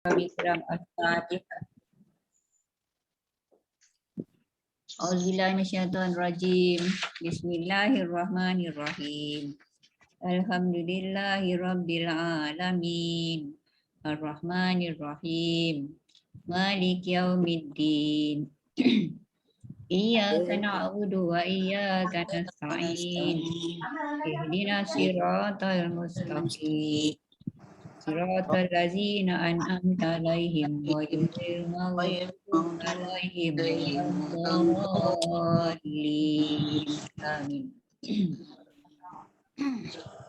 Bikiram Al-Fatihah. Auzubillahi minasyaitonirrajim. Bismillahirrahmanirrahim. Alhamdulillahi rabbil alamin. Arrahmanirrahim. Maliki yaumiddin. Iyyaka na'budu wa iyyaka nasta'in. Ihdinas siratal mustaqim. Siratal ladzina an'amta 'alaihim ghairil maghdubi 'alaihim waladdallin. Amin.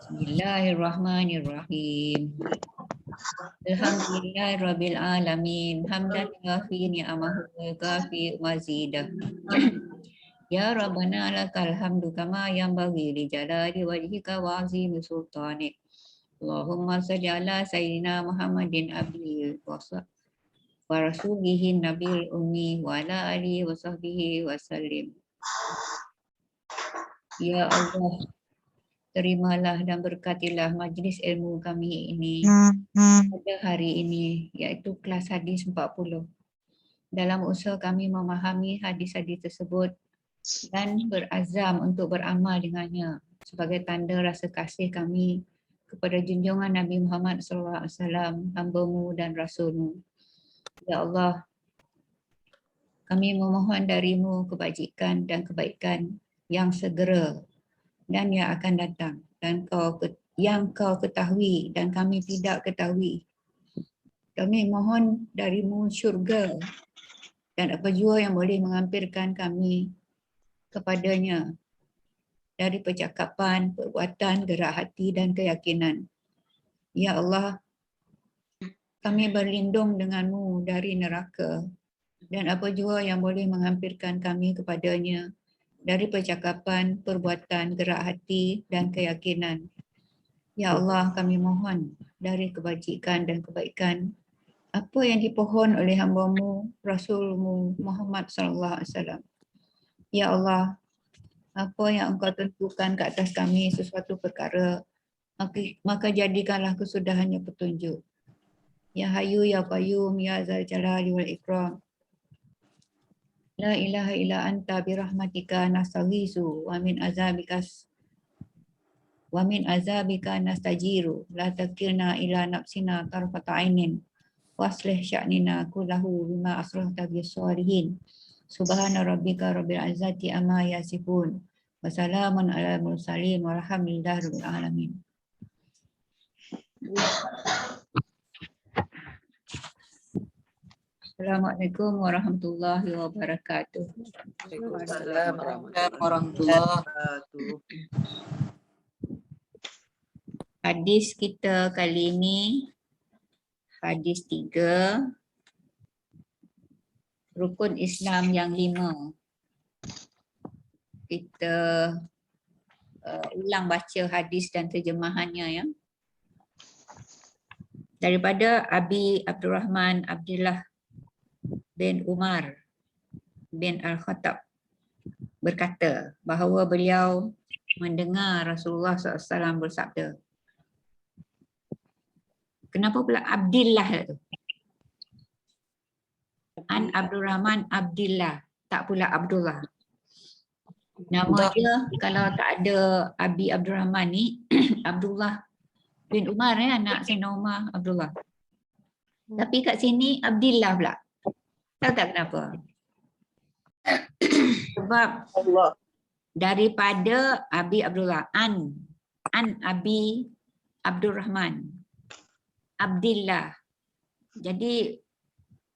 Bismillahirrahmanirrahim. Alhamdulillahirabbil alamin. Hamdan kafi ni'amahu wa kafi mazidah. Ya Rabbana lakal hamdu kama yanbaghi li jalali wajhika wa 'azimi sultanik. Allahumma salli ala sayyidina Muhammadin abdihi wa rasulihi nabil ummi wa ala alihi wa sahbihi wa sallim. Ya Allah, terimalah dan berkatilah majlis ilmu kami ini pada hari ini, iaitu kelas hadis 40. Dalam usaha kami memahami hadis-hadis tersebut dan berazam untuk beramal dengannya sebagai tanda rasa kasih kami kepada junjungan Nabi Muhammad SAW, hamba-Mu dan Rasul-Mu. Ya Allah, kami memohon dari-Mu kebajikan dan kebaikan yang segera dan yang akan datang, dan yang Kau ketahui dan kami tidak ketahui. Kami mohon dari-Mu syurga dan apa jua yang boleh mengampirkan kami kepadanya dari percakapan, perbuatan, gerak hati dan keyakinan. Ya Allah, kami berlindung dengan-Mu dari neraka dan apa jua yang boleh mengampirkan kami kepadanya dari percakapan, perbuatan, gerak hati dan keyakinan. Ya Allah, kami mohon dari kebajikan dan kebaikan apa yang dipohon oleh hamba-Mu, Rasul-Mu Muhammad SAW. Ya Allah, apa yang Engkau tentukan ke atas kami sesuatu perkara, maka jadikanlah kesudahannya petunjuk. Ya Hayyu Ya Qayyum Ya Dzal Jalali wal Ikram. La ilaha illa anta birahmatika nastaghiitsu wa min azabika nastajiru la takilna ila nafsina tarfata ainin waslih sya'nina kullahu bima asrahta bis-solihin. Subhana rabbika rabbil izzati amma yasifun. Wassalamun ala mursalin walhamdulillahi rabbil alamin. Assalamualaikum warahmatullahi wabarakatuh. Waalaikumsalam warahmatullahi wabarakatuh. Hadis kita kali ini hadis 3, rukun Islam yang 5. Kita ulang baca hadis dan terjemahannya ya. Daripada Abi Abdurrahman Abdullah bin Umar bin Al-Khattab berkata bahawa beliau mendengar Rasulullah SAW bersabda. Kenapa pula Abdillah tu? An Abdurrahman Abdillah, tak pula Abdullah. Nama dia kalau tak ada Abi Abdurrahman ni Abdullah bin Umar anak Sayyidina Umar Abdullah. Tapi kat sini Abdillah pula. Tahu tak kenapa? Sebab Allah. daripada Abi Abdullah an Abi Abdurrahman Abdillah. Jadi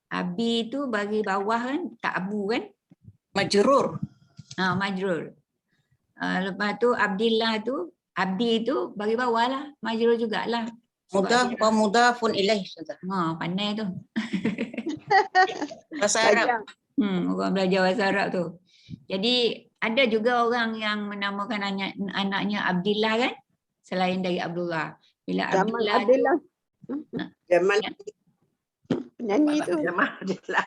Abi tu bagi bawah kan, tak abu kan? Majrur. Majrur. Lepas tu Abdillah tu, Abdi tu bagi bawah lah, majrur jugalah. Mudaf wa mudafun ilaih. Pandai tu. Bahasa Arab. Orang belajar bahasa Arab tu. Jadi ada juga orang yang menamakan anaknya Abdillah kan? Selain dari Abdullah. Bila Abdillah. Jamal Nyanyi tu. Jamal Abdillah.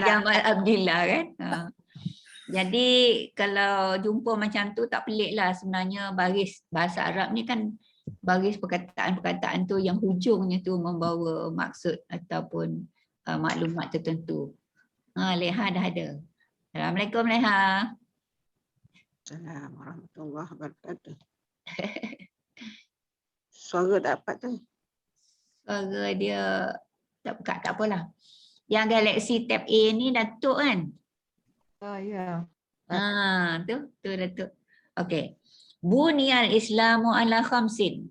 Jamal Abdillah kan. Jadi kalau jumpa macam tu tak pelik lah sebenarnya baris bahasa Arab ni kan baris perkataan-perkataan tu yang hujungnya tu membawa maksud ataupun maklumat tertentu. Leha dah ada. Assalamualaikum Leha. Assalamualaikum warahmatullahi wabarakatuh. Suara dapat tu. Suara dia tak apalah. Yang Galaxy Tab A ni Datuk kan? Ya. Tu Datuk. Okey. Bunyal Islamu ala khamsin.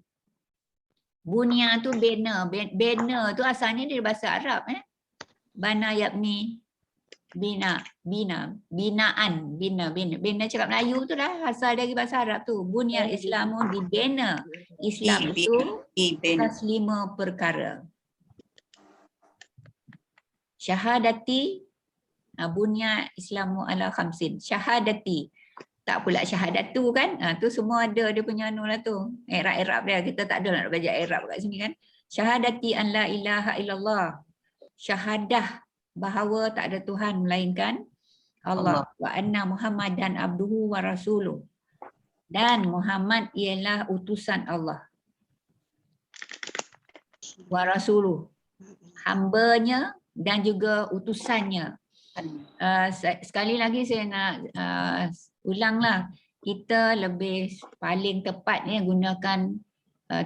Bunya tu banner. Banner tu asalnya dari bahasa Arab. Bana yabni binaan. Bina cakap Melayu tu lah. Asal dari bahasa Arab tu. Bunyal Islamu di banner. Islam itu atas 5 perkara. Syahadati. Bunya Islamu ala khamsin. Syahadati. Tak pula syahadatu kan. Tu semua ada dia punya anu lah tu. I'rab dia. Kita tak ada nak belajar i'rab kat sini kan. Syahadati an la ilaha illallah. Syahadah bahawa tak ada Tuhan melainkan Allah. Wa anna Muhammadan abduhu wa rasuluh. Dan Muhammad ialah utusan Allah. Wa rasuluh. Hambanya dan juga utusannya. Sekali lagi saya nak ulanglah, kita lebih paling tepat gunakan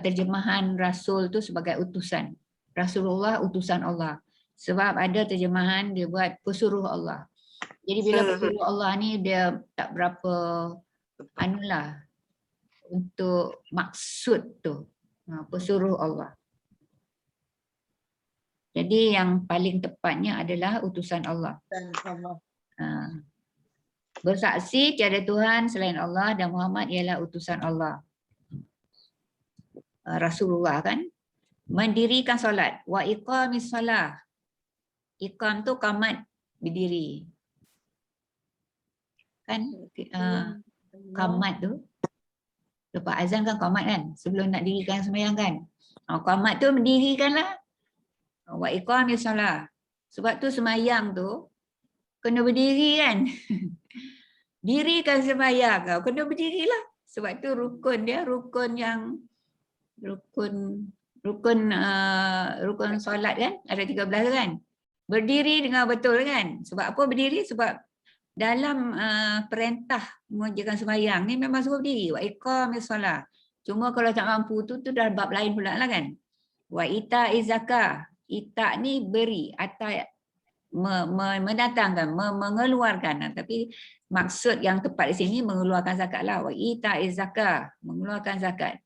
terjemahan Rasul tu sebagai utusan. Rasulullah utusan Allah. Sebab ada terjemahan dia buat pesuruh Allah. Jadi bila pesuruh Allah ni dia tak berapa anulah untuk maksud tu. Pesuruh Allah. Jadi yang paling tepatnya adalah utusan Allah. Bersaksi tiada Tuhan selain Allah dan Muhammad ialah utusan Allah. Rasulullah kan. Mendirikan solat. Wa iqamis solah. Iqam tu qamat, berdiri. Kan qamat tu. Lepas azan kan qamat kan. Sebelum nak dirikan sembahyang kan. Qamat tu mendirikanlah. Wa iqamis solah. Sebab tu sembahyang tu kena berdiri kan. Dirikan sembahyang kau, kena berdirilah. Sebab tu rukun dia, rukun solat kan, ada 13 kan. Berdiri dengan betul kan. Sebab apa berdiri? Sebab dalam perintah mengerjakan sembahyang ni memang suruh berdiri. Wa iqamis solah. Cuma kalau tak mampu tu dah bab lain pula lah kan. Wa ita'iz zakah. Ita' ni beri atau mendatangkan, mengeluarkan. Tapi maksud yang tepat di sini mengeluarkan zakat lah. Wa ita'iz zakah, mengeluarkan zakat.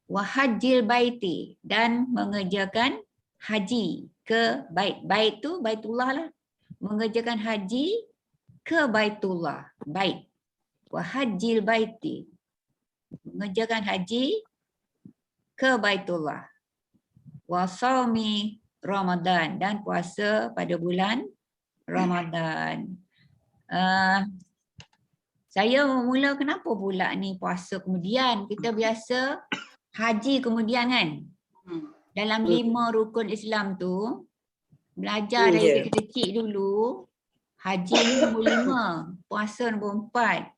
Wa hajjil baiti, dan mengerjakan haji ke bait. Bait tu Baitullah lah. Mengerjakan haji ke Baitullah. Bait. Wa hajjil baiti, mengerjakan haji ke Baitullah. Wa shaumi Ramadan, dan puasa pada bulan Ramadan. Saya mula kenapa pula ni puasa kemudian? Kita biasa haji kemudian kan? Dalam 5 rukun Islam tu, belajar dari kecil dulu, haji ni nombor 5, puasa nombor 4.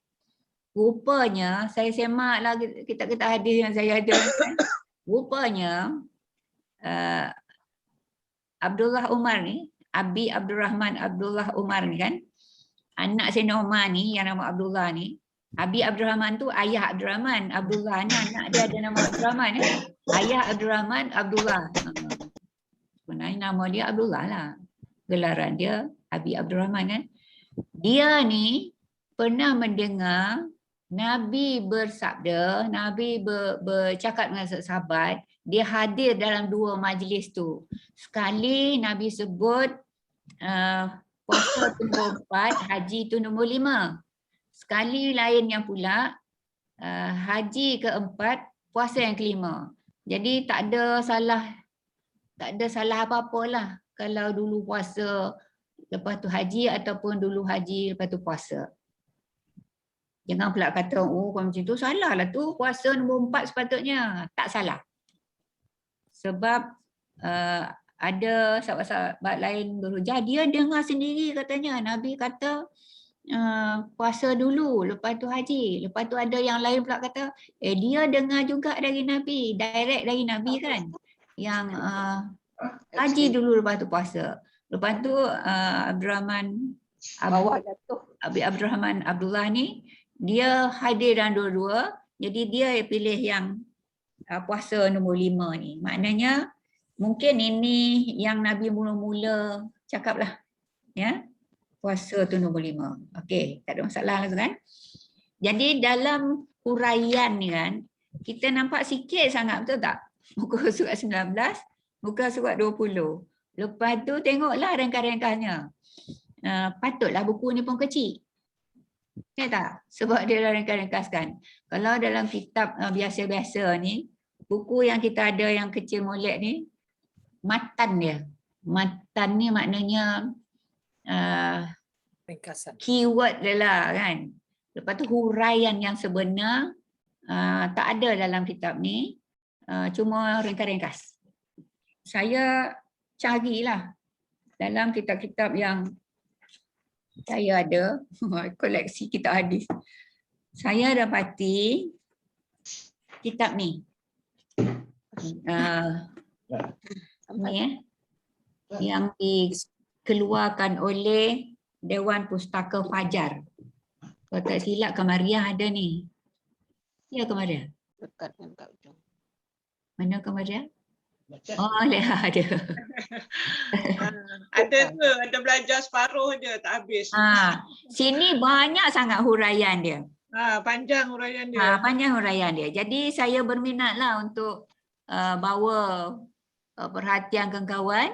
Rupanya, saya semak lah kitab-kitab hadis yang saya ada. Rupanya, Abdullah Umar ni, Abi Abdurrahman Abdullah Umar ni kan, anak Sayyidina Umar ni yang nama Abdullah ni. Abi Abdurrahman tu ayah Abdurrahman. Abdullah ni anak dia ada nama Abdurrahman kan. Ayah Abdurrahman Abdullah. Sebenarnya nama dia Abdullah lah. Gelaran dia Abi Abdurrahman kan. Dia ni pernah mendengar Nabi bersabda, Nabi bercakap dengan sahabat, dia hadir dalam 2 majlis tu. Sekali Nabi sebut puasa tu nombor 4, haji tu nombor 5. Sekali lain yang pula haji keempat, puasa yang kelima. Jadi tak ada salah apa-apa lah kalau dulu puasa lepas tu haji ataupun dulu haji lepas tu puasa. Jangan pula kata, oh kalau macam tu salah lah tu, puasa nombor 4 sepatutnya. Tak salah. Sebab ada sahabat-sahabat lain berhujah, dia dengar sendiri katanya. Nabi kata puasa dulu, lepas tu haji. Lepas tu ada yang lain pula kata, dia dengar juga dari Nabi, direct dari Nabi kan. Yang haji dulu lepas tu puasa. Lepas tu Abdurrahman Abdullah ni, dia hadir dalam dua-dua. Jadi dia pilih yang puasa nombor 5 ni. Maknanya mungkin ini yang Nabi mula-mula cakap lah. Ya. Puasa tu nombor 5. Okey, tak ada masalah lah tu kan. Jadi dalam huraian ni kan, kita nampak sikit sangat, betul tak? Muka surat 19, muka surat 20. Lepas tu tengoklah ringkas-ringkasnya. Patutlah buku ni pun kecil. Ya tak? Sebab dia dah ringkas-ringkaskan. Kalau dalam kitab biasa-biasa ni, buku yang kita ada yang kecil molek ni, matan dia. Matan ni maknanya Ringkasan. keyword dia lah kan. Lepas tu huraian yang sebenar tak ada dalam kitab ni, cuma ringkas-ringkas. Saya carilah dalam kitab-kitab yang saya ada, koleksi kitab hadis. Saya dapati kitab ni. Ni yang dikeluarkan oleh Dewan Pustaka Fajar. Kalau tak silap Kamariah ada ni. Ya Kamariah? Dekat dengan kat ujung. Mana Kamariah? Oh, lihat ada. Ada belajar separuh je, tak habis. Sini banyak sangat huraian dia. Panjang huraian dia. Panjang huraian dia. Jadi saya berminatlah untuk bawa perhatian kawan-kawan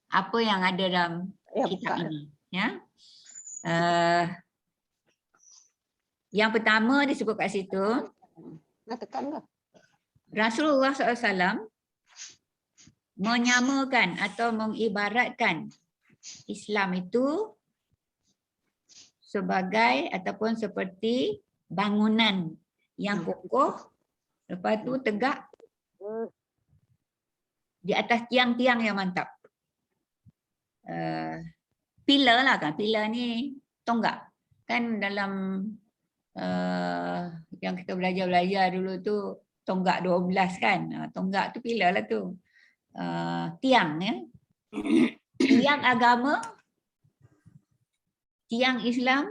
apa yang ada dalam kitab ini. Ya. Yang pertama disebut kat situ, Rasulullah SAW menyamakan atau mengibaratkan Islam itu sebagai ataupun seperti bangunan yang kokoh, lepas tu tegak di atas tiang-tiang yang mantap. Pilar lah kan, pilar ni tonggak. Kan dalam yang kita belajar dulu tu tonggak 12 kan. Tonggak tu pilar lah tu. Tiang ya. Tiang agama, tiang Islam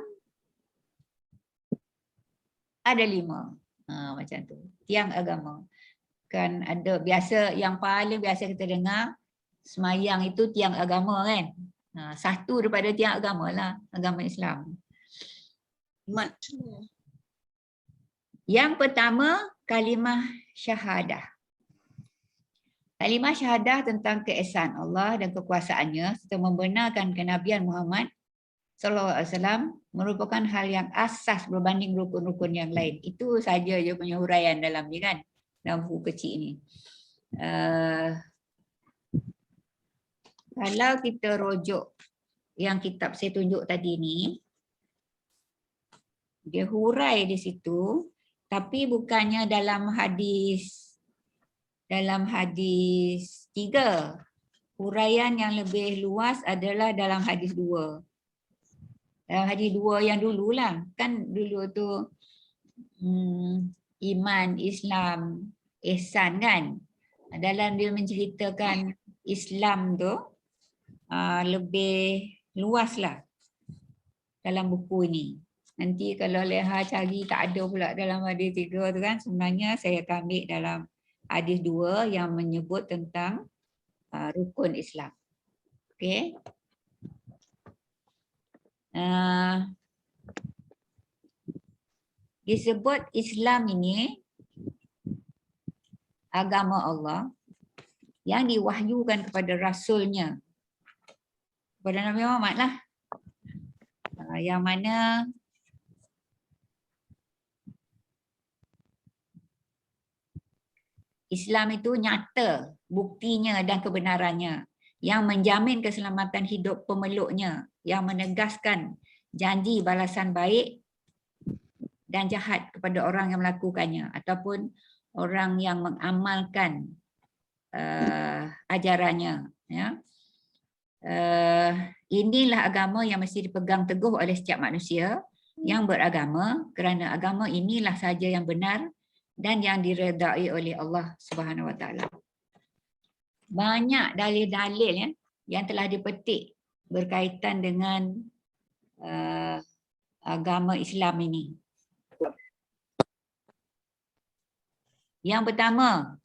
ada 5. Macam tu. Tiang agama. Kan ada biasa, yang paling biasa kita dengar semayang itu tiang agama kan. Satu daripada tiang agama lah, agama Islam. Yang pertama, kalimah syahadah. Kalimah syahadah tentang keesaan Allah dan kekuasaannya serta membenarkan kenabian Muhammad SAW merupakan hal yang asas berbanding rukun-rukun yang lain. Itu saja je punya huraian dalam ni kan, dalam buku kecil ni. Kalau kita rujuk yang kitab saya tunjuk tadi ni, dia hurai di situ, tapi bukannya dalam hadis 3. Huraian yang lebih luas adalah dalam hadis 2. Dalam hadis 2 yang dululah, kan dulu tu iman, Islam, ihsan kan. Dalam dia menceritakan Islam tu lebih luas lah dalam buku ni. Nanti kalau Leha cari tak ada pula dalam hadis 3 tu kan, sebenarnya saya akan ambil dalam hadis 2 yang menyebut tentang rukun Islam. Okey. Disebut Islam ini agama Allah yang diwahyukan kepada Rasulnya, kepada Nabi Muhammad lah. Yang mana Islam itu nyata buktinya dan kebenarannya, yang menjamin keselamatan hidup pemeluknya, yang menegaskan janji balasan baik dan jahat kepada orang yang melakukannya ataupun orang yang mengamalkan ajarannya. Ya. inilah agama yang mesti dipegang teguh oleh setiap manusia yang beragama, kerana agama inilah saja yang benar dan yang diredai oleh Allah Subhanahu Wa Taala. Banyak dalil-dalil ya yang telah dipetik berkaitan dengan agama Islam ini. Yang pertama,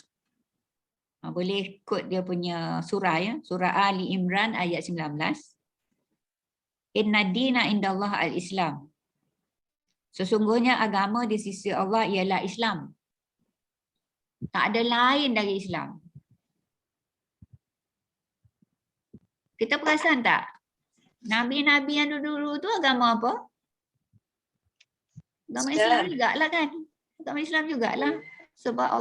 boleh ikut dia punya surah ya, surah Ali Imran ayat 19. Inna dina indallah al-Islam. Sesungguhnya agama di sisi Allah ialah Islam. Tak ada lain dari Islam. Kita perasan tak? Nabi-nabi yang dulu-dulu tu agama apa? Agama Islam jugalah kan? Agama Islam jugalah. Sebab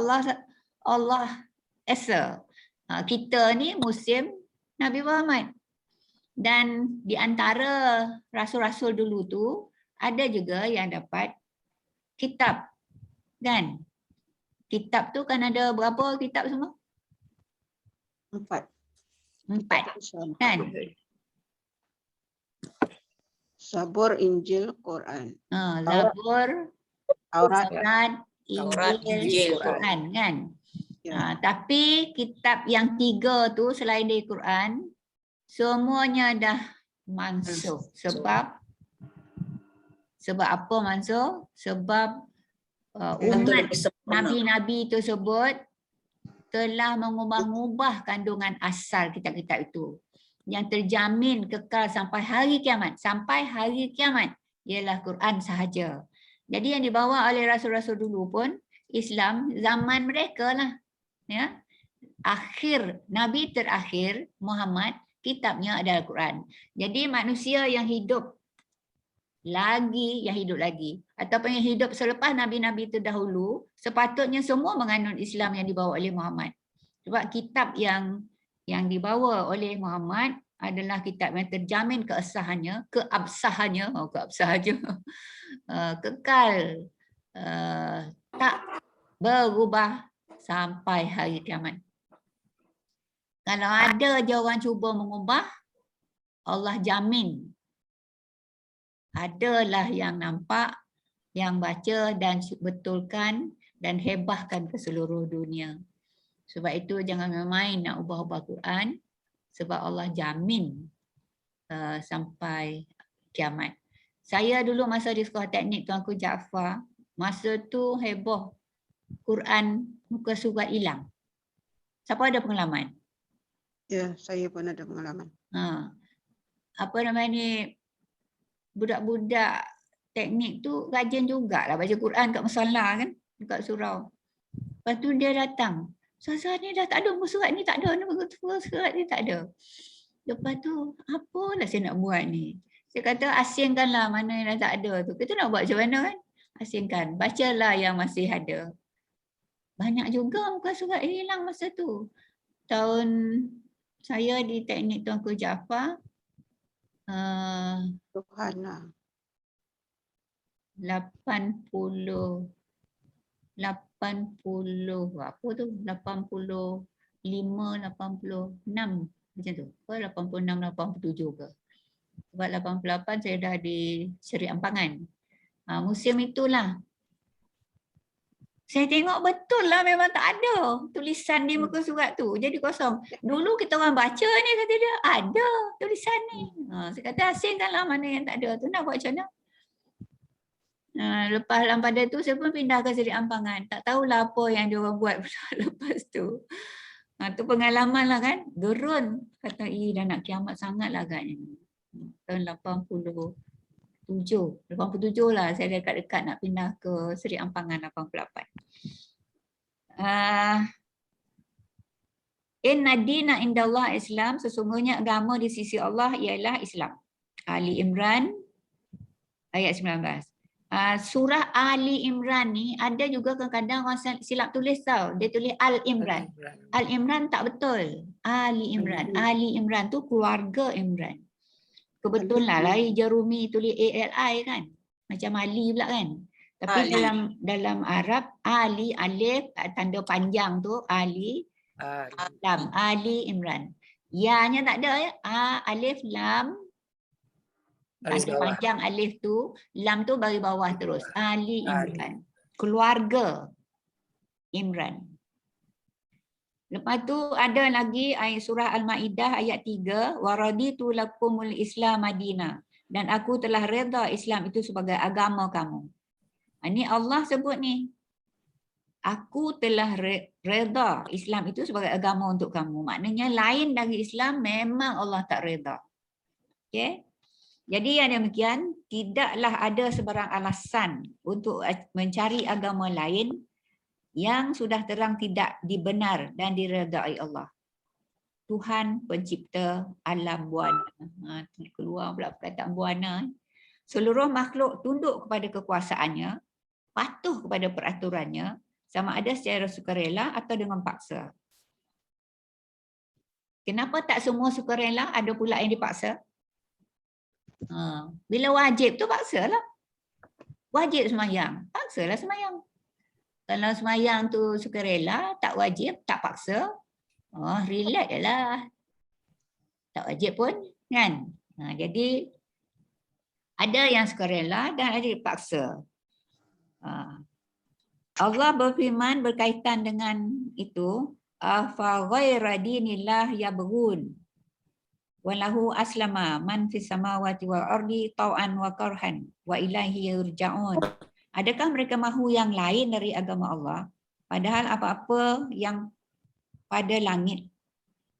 Allah esa. Kita ni musim Nabi Muhammad. Dan di antara rasul-rasul dulu tu ada juga yang dapat kitab. Kan? Kitab tu kan ada berapa kitab semua? 4. 4. Kan? Zabur, Injil, Quran. Zabur, Taurat, Injil, Quran kan? Ya. Tapi kitab yang 3 tu selain dari Quran, semuanya dah mansuh. Sebab apa mansuh? Sebab umat Nabi-Nabi tersebut telah mengubah-ubah kandungan asal kitab-kitab itu. Yang terjamin kekal sampai hari kiamat. Sampai hari kiamat ialah Quran sahaja. Jadi yang dibawa oleh rasul-rasul dulu pun Islam zaman mereka lah. Ya. Akhir, Nabi terakhir Muhammad, kitabnya adalah Quran. Jadi manusia yang hidup lagi ataupun yang hidup selepas Nabi-Nabi terdahulu sepatutnya semua menganut Islam yang dibawa oleh Muhammad. Sebab kitab yang dibawa oleh Muhammad adalah kitab yang terjamin keabsahannya, kekal, tak berubah sampai hari kiamat. Kalau ada je orang cuba mengubah, Allah jamin adalah yang nampak, yang baca dan betulkan dan hebahkan ke seluruh dunia. Sebab itu jangan main-main nak ubah-ubah Quran, sebab Allah jamin sampai kiamat. Saya dulu masa di sekolah teknik Tuanku Jaafar, masa tu heboh Quran muka surat hilang. Siapa ada pengalaman? Ya, saya pun ada pengalaman. Apa namanya ni, budak-budak teknik tu rajin jugalah baca Quran kat musalla kan, dekat surau. Lepas tu dia datang, Ustazah ni dah tak ada, muka surat ni tak ada, muka surat ni tak ada. Lepas tu, apalah saya nak buat ni? Saya kata asingkanlah mana yang dah tak ada tu. Kita nak buat macam mana kan? Asingkan, bacalah yang masih ada. Banyak juga muka surat hilang masa tu. Tahun saya di teknik Tuanku Jaafar, 80 apa tu, 85, 86 macam tu, 86, 87 ke. Sebab 88 saya dah di Seri Ampangan. Musim itulah saya tengok betul lah memang tak ada tulisan di muka surat tu, jadi kosong. Dulu kita orang baca ni kata dia ada tulisan ni. Saya kata asingkanlah mana yang tak ada tu, nak buat macam mana? Lepas pada tu saya pun pindah ke Seri Ampangan. Tak tahulah apa yang dia orang buat lepas tu. Tu pengalaman lah kan. Gerun. Kata dah nak kiamat sangat lah agaknya. Tahun 87 lah saya dekat-dekat nak pindah ke Seri Ampangan 88. Inna dina indallah Islam, sesungguhnya agama di sisi Allah ialah Islam. Ali Imran ayat 19. Surah Ali Imran ni ada juga kadang-kadang orang silap tulis tau. Dia tulis Al Imran. Al Imran tak betul. Ali Imran. Ali Imran tu keluarga Imran. Kebetulan lah Jerumi tulis ALI kan. Macam Ali pula kan. Tapi Ali. dalam Arab Ali alif tanda panjang tu Ali Lam Ali Imran. Ya-nya tak ada ya. Alif, lam. Garis Tanda bawah. panjang alif tu, lam tu bagi bawah terus. Ali Imran. Keluarga Imran. Lepas tu ada lagi ayat surah Al-Maidah ayat 3, waraditu lakumul Islam Madinah, dan aku telah redha Islam itu sebagai agama kamu. Ini Allah sebut ni. Aku telah redha Islam itu sebagai agama untuk kamu. Maknanya lain dari Islam memang Allah tak redha. Okey? Jadi yang demikian, tidaklah ada sebarang alasan untuk mencari agama lain yang sudah terang tidak dibenar dan diredai Allah. Tuhan pencipta alam buana. Keluar pula perkataan buana. Seluruh makhluk tunduk kepada kekuasaannya, patuh kepada peraturannya, sama ada secara sukarela atau dengan paksa. Kenapa tak semua sukarela, ada pula yang dipaksa? Bila wajib tu paksalah. Wajib semayang, paksalah semayang. Kalau semayang tu sukarela, tak wajib, tak paksa, relax je lah. Tak wajib pun, kan? Jadi, ada yang sukarela dan ada yang paksa. Allah berfirman berkaitan dengan itu, afa ghaira dinillah yabghun walahu aslama man fis samawati wal ardi tau'an wa karhan wa ilaihi yurja'un. Adakah mereka mahu yang lain dari agama Allah, padahal apa-apa yang pada langit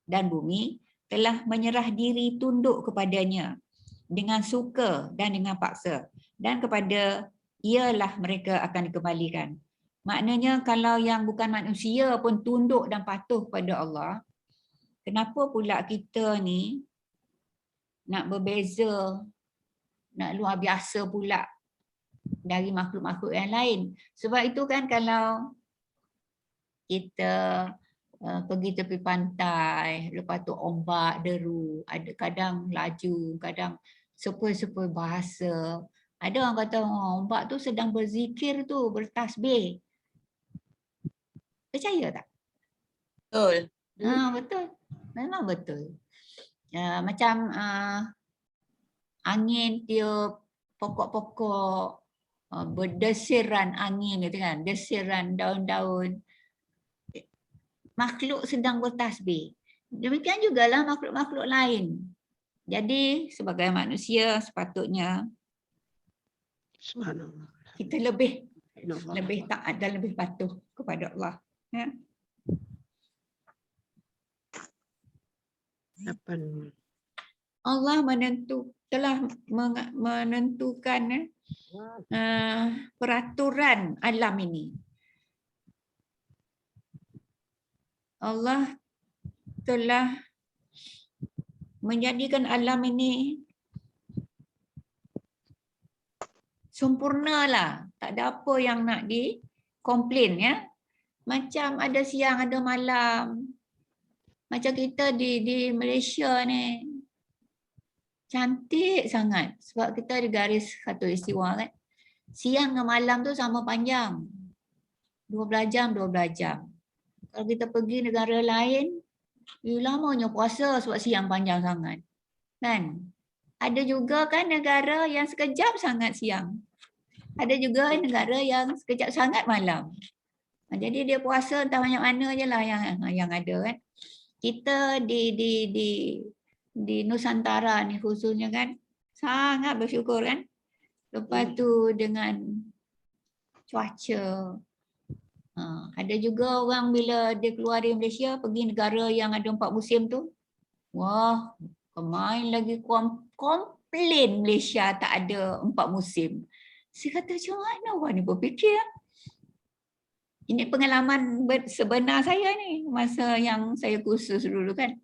dan bumi telah menyerah diri tunduk kepadanya dengan suka dan dengan paksa, dan kepada ialah mereka akan dikembalikan. Maknanya kalau yang bukan manusia pun tunduk dan patuh pada Allah, kenapa pula kita ni nak berbeza, nak luar biasa pula dari makhluk-makhluk yang lain? Sebab itu kan kalau kita pergi tepi pantai, lepas tu ombak deru, ada kadang laju, kadang sepoi-sepoi bahasa. Ada orang kata ombak tu sedang berzikir tu, bertasbih. Percaya tak? Betul. Betul. Memang betul. Macam angin tiup pokok-pokok, berdesiran angin gitu kan, desiran daun-daun. Makhluk sedang bertasbih. Demikian jugalah makhluk-makhluk lain. Jadi sebagai manusia sepatutnya kita lebih taat dan lebih patuh kepada Allah. Ya. Allah telah menentukan peraturan alam ini. Allah telah menjadikan alam ini sempurnalah. Tak ada apa yang nak dikomplain ya. Macam ada siang, ada malam. Macam kita di Malaysia ni. Cantik sangat. Sebab kita ada garis khatulistiwa kan. Siang dengan malam tu sama panjang. 12 jam, 12 jam. Kalau kita pergi negara lain, lamanya puasa sebab siang panjang sangat. Kan? Ada juga kan negara yang sekejap sangat siang. Ada juga negara yang sekejap sangat malam. Jadi dia puasa entah banyak mana je lah yang ada kan. Kita di Nusantara ni khususnya kan, sangat bersyukur kan. Lepas tu dengan cuaca. Ada juga orang bila dia keluar dari Malaysia pergi negara yang ada 4 musim tu. Wah, kemain lagi komplain Malaysia tak ada 4 musim. Saya kata macam mana orang ni berfikir? Ini pengalaman sebenar saya ni masa yang saya kursus dulu kan.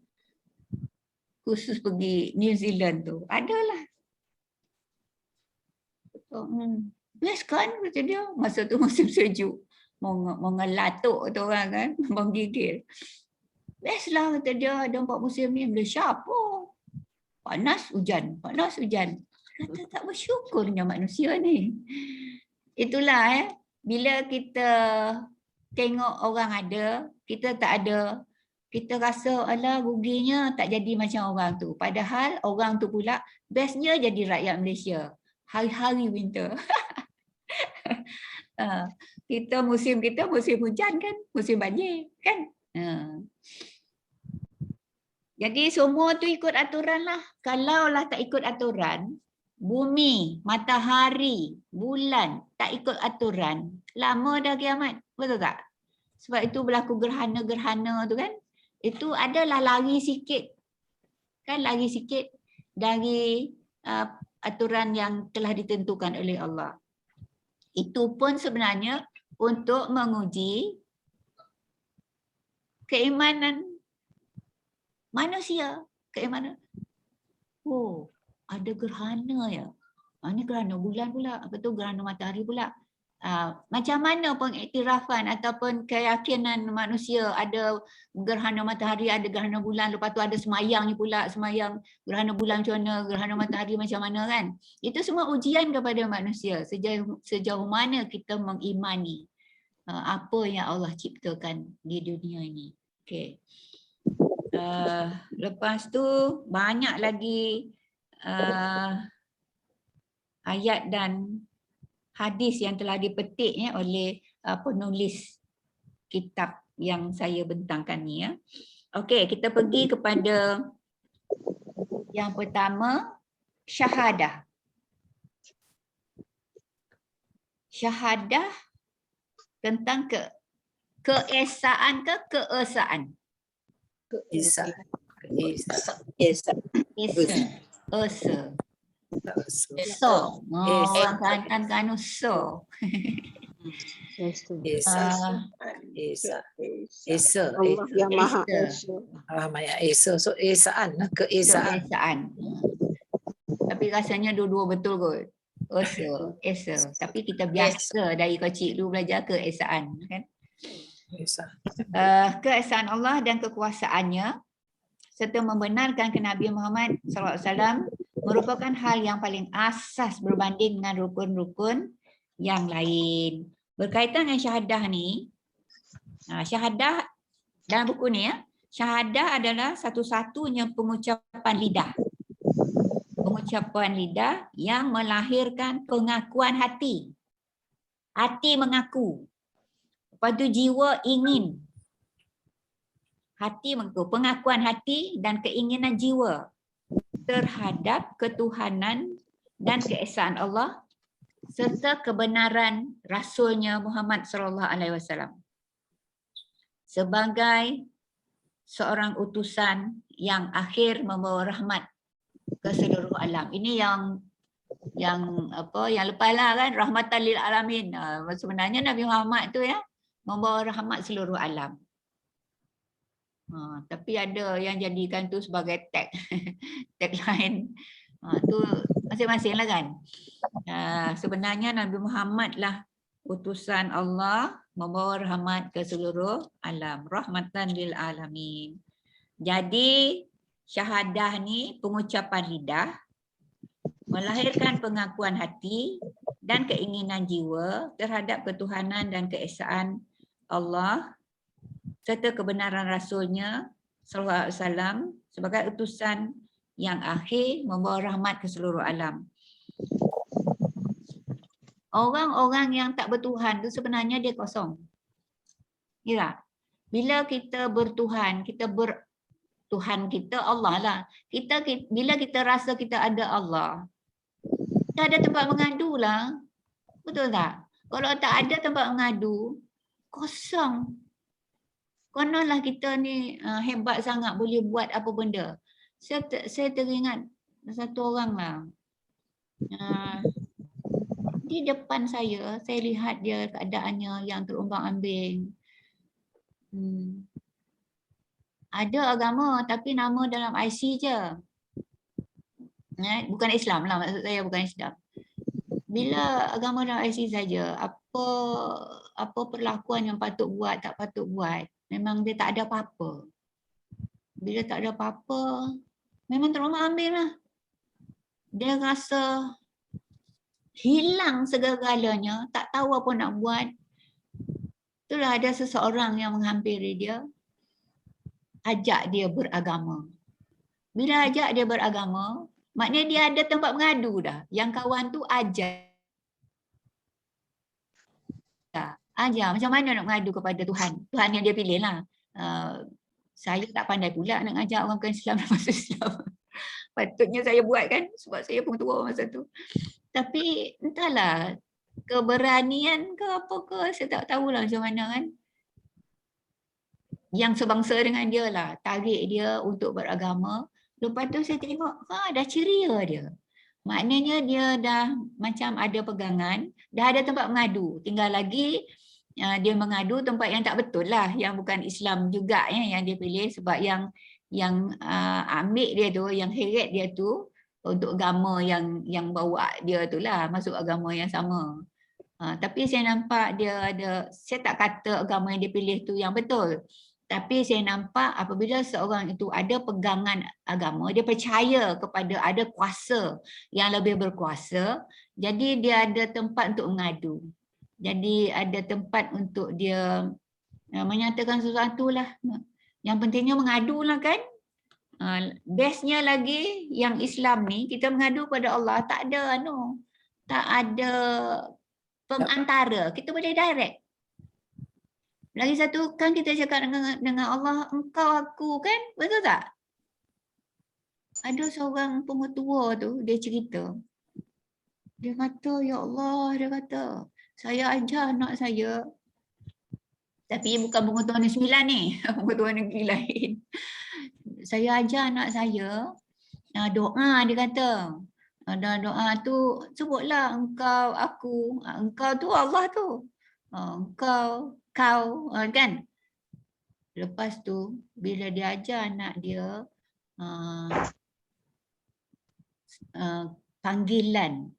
Kursus pergi New Zealand tu. Adalah. Best kan kata dia. Masa tu musim sejuk. Mengelatuk tu orang kan. Menggigil. Best lah kata dia. Ada 4 musim ni. Malaysia apa? Panas hujan. Panas hujan. Kata tak bersyukurnya manusia ni. Itulah bila kita tengok orang ada, kita tak ada, kita rasa alah ruginya tak jadi macam orang tu. Padahal orang tu pula bestnya jadi rakyat Malaysia. Hari-hari winter. Kita musim hujan kan, musim banjir kan. Jadi semua tu ikut aturan lah. Kalaulah tak ikut aturan, bumi, matahari, bulan tak ikut aturan, lama dah kiamat. Betul tak? Sebab itu berlaku gerhana-gerhana tu kan. Itu adalah lari sikit. Kan lari sikit dari aturan yang telah ditentukan oleh Allah. Itu pun sebenarnya untuk menguji keimanan manusia. Keimanan. Oh, ada gerhana ya. Ini gerhana bulan pula. Apa tu gerhana matahari pula. Macam mana pengiktirafan ataupun keyakinan manusia ada gerhana matahari, ada gerhana bulan, lepas tu ada semayang ni pula, semayang gerhana bulan macam mana, gerhana matahari macam mana kan. Itu semua ujian kepada manusia sejauh mana kita mengimani apa yang Allah ciptakan di dunia ini. Okay. Lepas tu banyak lagi ayat dan hadis yang telah dipetik oleh penulis kitab yang saya bentangkan ni ya. Okey, kita pergi kepada yang pertama, syahadah. Syahadah tentang keesaan ke keesaan? Esa. So, orang Kelantan kan so. Esa. Allah yang Maha Esa. Esa. Esa. So esaan lah, keesaan. Keesaan. Tapi rasanya dua-dua betul kot. Esa. Tapi kita biasa dari kecil dulu belajar keesaan kan. Keesaan Allah dan kekuasaannya serta membenarkan kenabian Muhammad SAW merupakan hal yang paling asas berbanding dengan rukun-rukun yang lain. Berkaitan dengan syahadah ni, syahadah dalam buku ni ya, syahadah adalah satu-satunya pengucapan lidah. Pengucapan lidah yang melahirkan pengakuan hati. Hati mengaku. Lepas tu jiwa ingin. Hati mengaku. Pengakuan hati dan keinginan jiwa terhadap ketuhanan dan keesaan Allah serta kebenaran Rasulnya Muhammad SAW sebagai seorang utusan yang akhir membawa rahmat ke seluruh alam. Ini yang lepas lah kan, rahmatan lil alamin. Sebenarnya Nabi Muhammad tu ya membawa rahmat seluruh alam. Tapi ada yang jadikan tu sebagai tagline. Tu masing-masing lah kan. Sebenarnya Nabi Muhammad lah utusan Allah membawa rahmat ke seluruh alam. Rahmatan lil alamin. Jadi syahadah ni pengucapan lidah, melahirkan pengakuan hati dan keinginan jiwa terhadap ketuhanan dan keesaan Allah serta kebenaran Rasulnya sallallahu alaihi wasallam sebagai utusan yang akhir membawa rahmat ke seluruh alam. Orang-orang yang tak bertuhan tu sebenarnya dia kosong. Ya. Bila kita bertuhan, Tuhan kita Allah lah. Bila kita rasa kita ada Allah, kita ada tempat mengadu lah. Betul tak? Kalau tak ada tempat mengadu, kosong. Kononlah kita ni hebat sangat boleh buat apa benda. Saya teringat satu orang lah. Di depan saya lihat dia keadaannya yang terombang-ambing. Ada agama tapi nama dalam IC je. Bukan Islam lah, maksud saya bukan Islam. Bila agama dalam IC saja, apa perlakuan yang patut buat, tak patut buat. Memang dia tak ada apa-apa. Bila tak ada apa-apa, memang terombang-ambing lah. Dia rasa hilang segala-galanya, tak tahu apa nak buat. Itulah ada seseorang yang menghampiri dia. ajak dia beragama. Bila ajak dia beragama, maknanya dia ada tempat mengadu dah. Yang kawan tu ajar macam mana nak mengadu kepada Tuhan. Tuhan yang dia pilih lah. Saya tak pandai pula nak ajak orang bukan Islam dan masuk Islam. Patutnya saya buat kan sebab saya pun tua masa tu. Tapi entahlah keberanian ke apa ke saya tak tahulah macam mana kan. Yang sebangsa dengan dia lah, tarik dia untuk beragama. Lepas tu saya tengok, dah ceria dia. Maknanya dia dah macam ada pegangan, dah ada tempat mengadu. Tinggal lagi dia mengadu tempat yang tak betul lah, yang bukan Islam juga ya, yang dia pilih. Sebab yang ambil dia tu, yang heret dia tu untuk agama yang bawa dia tu lah, masuk agama yang sama. Tapi saya nampak dia ada, saya tak kata agama yang dia pilih tu yang betul. Tapi saya nampak apabila seorang itu ada pegangan agama, dia percaya kepada ada kuasa yang lebih berkuasa, jadi dia ada tempat untuk mengadu. Jadi ada tempat untuk dia menyatakan sesuatu lah. Yang pentingnya mengadu lah kan. Bestnya lagi yang Islam ni, kita mengadu pada Allah, tak ada pengantara, kita boleh direct. Lagi satu kan kita cakap dengan Allah, engkau aku kan, betul tak? Ada seorang pengetua tu, dia cerita. Dia kata, ya Allah, dia kata, saya ajar anak saya. Tapi bukan pengetua Negeri Sembilan ni, pengetua negeri lain. Saya ajar anak saya, doa dia kata. Ada doa tu, sebutlah engkau, aku. Engkau tu Allah tu. Engkau, kau, kan? Lepas tu, bila dia ajar anak dia panggilan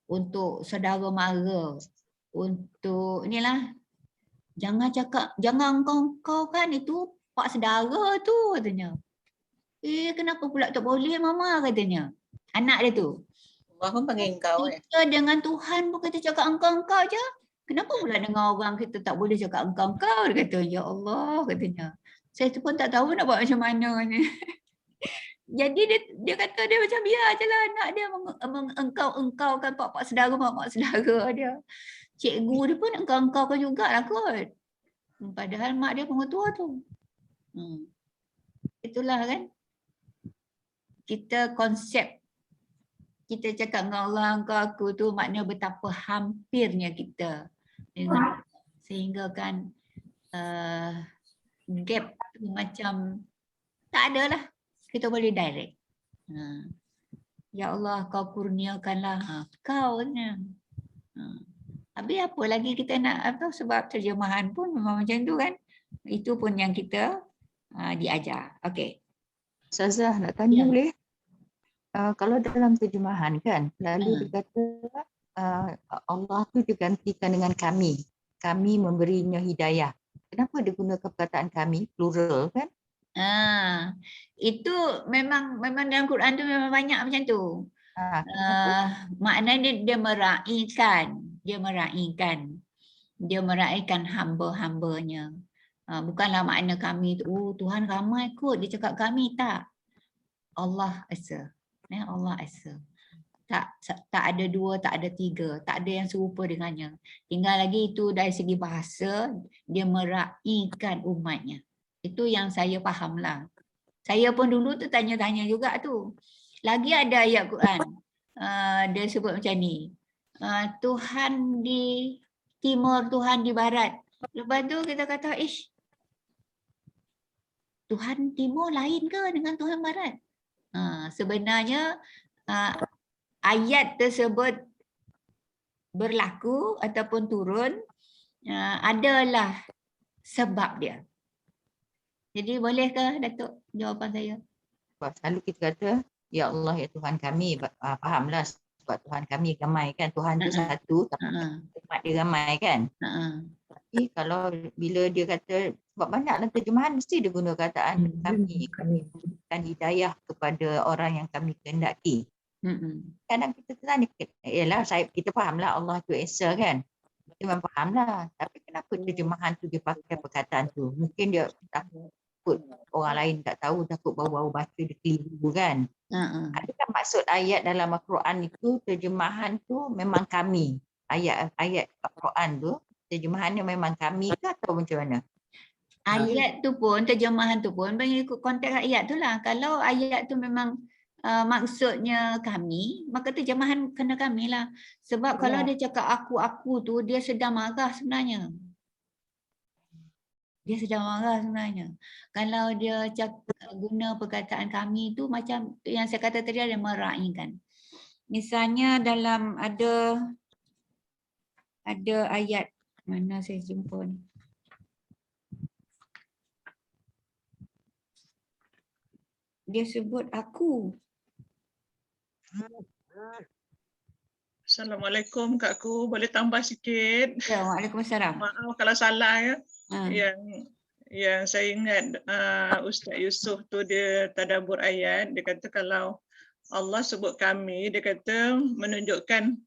untuk saudara mara, untuk inilah, jangan cakap, jangan engkau kan, itu pak saudara tu katanya. Kenapa pula tak boleh mama katanya. Anak dia tu. Allah pun panggil engkau. Kita dengan Tuhan pun kita cakap engkau je. Kenapa pula dengan orang kita tak boleh cakap engkau? Dia kata, ya Allah katanya. Saya tu pun tak tahu nak buat macam mana ni. Jadi dia kata dia macam biar je lah anak dia engkau-engkaukan pak-pak saudara, mak-mak saudara dia. Cikgu dia pun engkau-engkaukan jugalah kot. Padahal mak dia pengetua tu. Itulah kan. Kita konsep, kita cakap dengan Allah engkau aku tu maknanya betapa hampirnya kita. Sehingga kan gap tu macam tak ada lah. Kita boleh direct. Ya Allah kau kurniakanlah kau ni. Habis apa lagi kita nak apa, sebab terjemahan pun memang macam tu kan. Itu pun yang kita diajar. Okey. Ustazah nak tanya boleh? Kalau dalam terjemahan kan, lalu dikata Allah tu digantikan dengan kami. Kami memberinya hidayah. Kenapa dia gunakan perkataan kami, plural kan? Itu memang dalam Quran tu memang banyak macam tu. Maknanya dia meraihkan hamba-hambanya. Bukanlah makna kami tu, Tuhan ramai kot, dia cakap kami, tak. Allah Esa. Allah Esa. Tak ada dua, tak ada tiga, tak ada yang serupa dengannya. Tinggal lagi itu dari segi bahasa, dia meraihkan umatnya. Itu yang saya fahamlah. Saya pun dulu tu tanya-tanya juga tu. Lagi ada ayat Quran, dia sebut macam ni. Tuhan di timur, Tuhan di barat. Lepas tu kita kata, Tuhan timur lain ke dengan Tuhan barat? Sebenarnya ayat tersebut berlaku ataupun turun adalah sebab dia. Jadi bolehkah Datuk jawapan saya? Selalu kita kata, ya Allah ya Tuhan kami, fahamlah sebab Tuhan kami ramai kan. Tuhan tu satu, tapi umat dia ramai kan. Tapi kalau bila dia kata, sebab banyaklah terjemahan mesti dia guna kataan kami dan hidayah kepada orang yang kami kehendaki. Kadang kita tanya, ialah kita fahamlah Allah tu Esa kan. Kita memang fahamlah. Tapi kenapa terjemahan tu dia pakai perkataan tu? Mungkin dia takut orang lain tak tahu, takut baru-baru baca dia keliru kan. Adakah maksud ayat dalam Al-Quran itu terjemahan tu memang kami? Ayat-ayat Al-Quran tu terjemahannya memang kami ke atau macam mana? Ayat tu pun, terjemahan tu pun mengikut konteks ayat tu lah. Kalau ayat tu memang maksudnya kami, maka terjemahan kena kami lah. Sebab kalau dia cakap aku tu, dia sedang marah sebenarnya. Dia sedang marah sebenarnya. Kalau dia guna perkataan kami tu macam yang saya kata tadi, ada meraihkan. Misalnya dalam ada ayat, mana saya jumpa ni. Dia sebut aku. Assalamualaikum Kakku, boleh tambah sikit? Ya, Waalaikumsalam. Maaf kalau salah ya. Yang saya ingat Ustaz Yusof tu dia tadabbur ayat, dia kata kalau Allah sebut kami, dia kata menunjukkan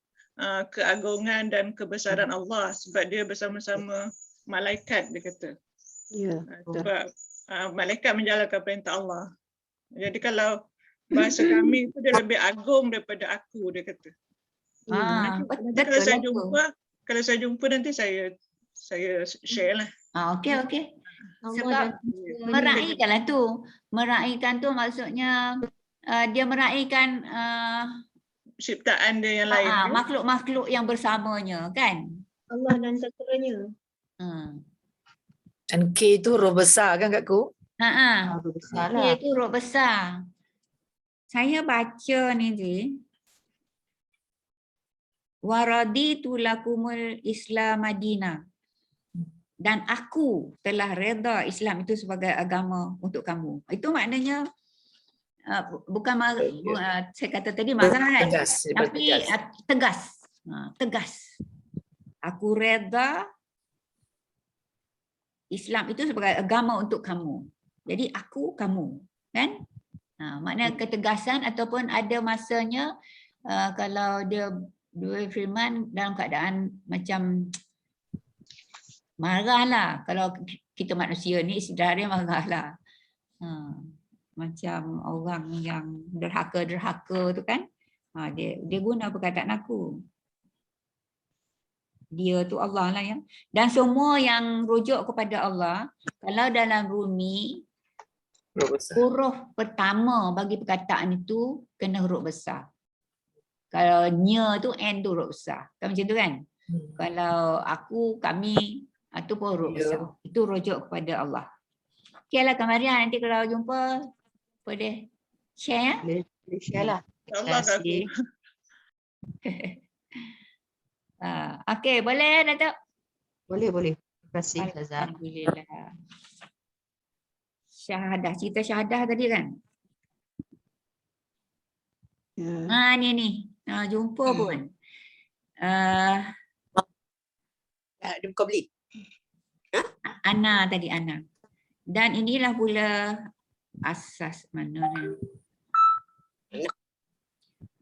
keagungan dan kebesaran Allah sebab dia bersama-sama malaikat, dia kata. Ya. Sebab malaikat menjalankan perintah Allah. Jadi kalau bahasa kami itu dia lebih agung daripada aku, dia kata. Nanti kalau saya jumpa nanti saya share lah. Okey. Sebab meraihkanlah tu. Meraihkan tu maksudnya dia meraihkan ciptaan dia yang lain. Makhluk-makhluk yang bersamanya kan. Allah dan terseranya. Dan K tu roh besar kan Kakku? Dia tu roh besar. Saya baca ni je. Waraditu lakumul Islam Madinah. Dan aku telah reda Islam itu sebagai agama untuk kamu. Itu maknanya bukan saya kata tadi marah kan? Tapi tegas. Tegas. Aku reda Islam itu sebagai agama untuk kamu. Jadi aku, kamu, kan? Makna ketegasan ataupun ada masanya kalau dia firman dalam keadaan macam marahlah. Kalau kita manusia ni sebenarnya marahlah. Macam orang yang derhaka tu kan. Dia guna perkataan aku. Dia tu Allah lah ya. Dan semua yang rujuk kepada Allah, kalau dalam Rumi, huruf pertama bagi perkataan itu kena huruf besar. Kalau nya tu n tu huruf besar. Kan macam tu kan? Kalau aku, kami, itu pun huruf besar. Itu rujuk kepada Allah. Okey lah Kak Maria, nanti kalau jumpa boleh share. Boleh share lah. Allah Kakku. Okey, boleh Datuk? Boleh. Terima kasih Ustazah. Alhamdulillah. Syahadah, cerita syahadah tadi kan? Ni. Jumpa pun. Dia buka beli. Ana tadi, Ana. Dan inilah pula asas mana ni?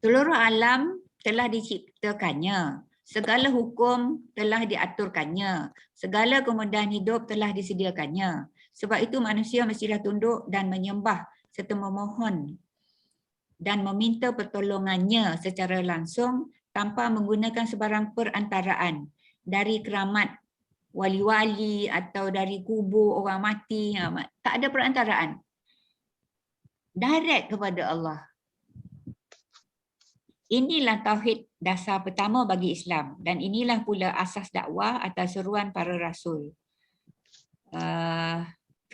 Seluruh alam telah diciptakannya. Segala hukum telah diaturkannya. Segala kemudahan hidup telah disediakannya. Sebab itu manusia mestilah tunduk dan menyembah serta memohon dan meminta pertolongannya secara langsung tanpa menggunakan sebarang perantaraan dari keramat wali-wali atau dari kubur orang mati. Tak ada perantaraan. Direct kepada Allah. Inilah tauhid dasar pertama bagi Islam dan inilah pula asas dakwah atas seruan para rasul.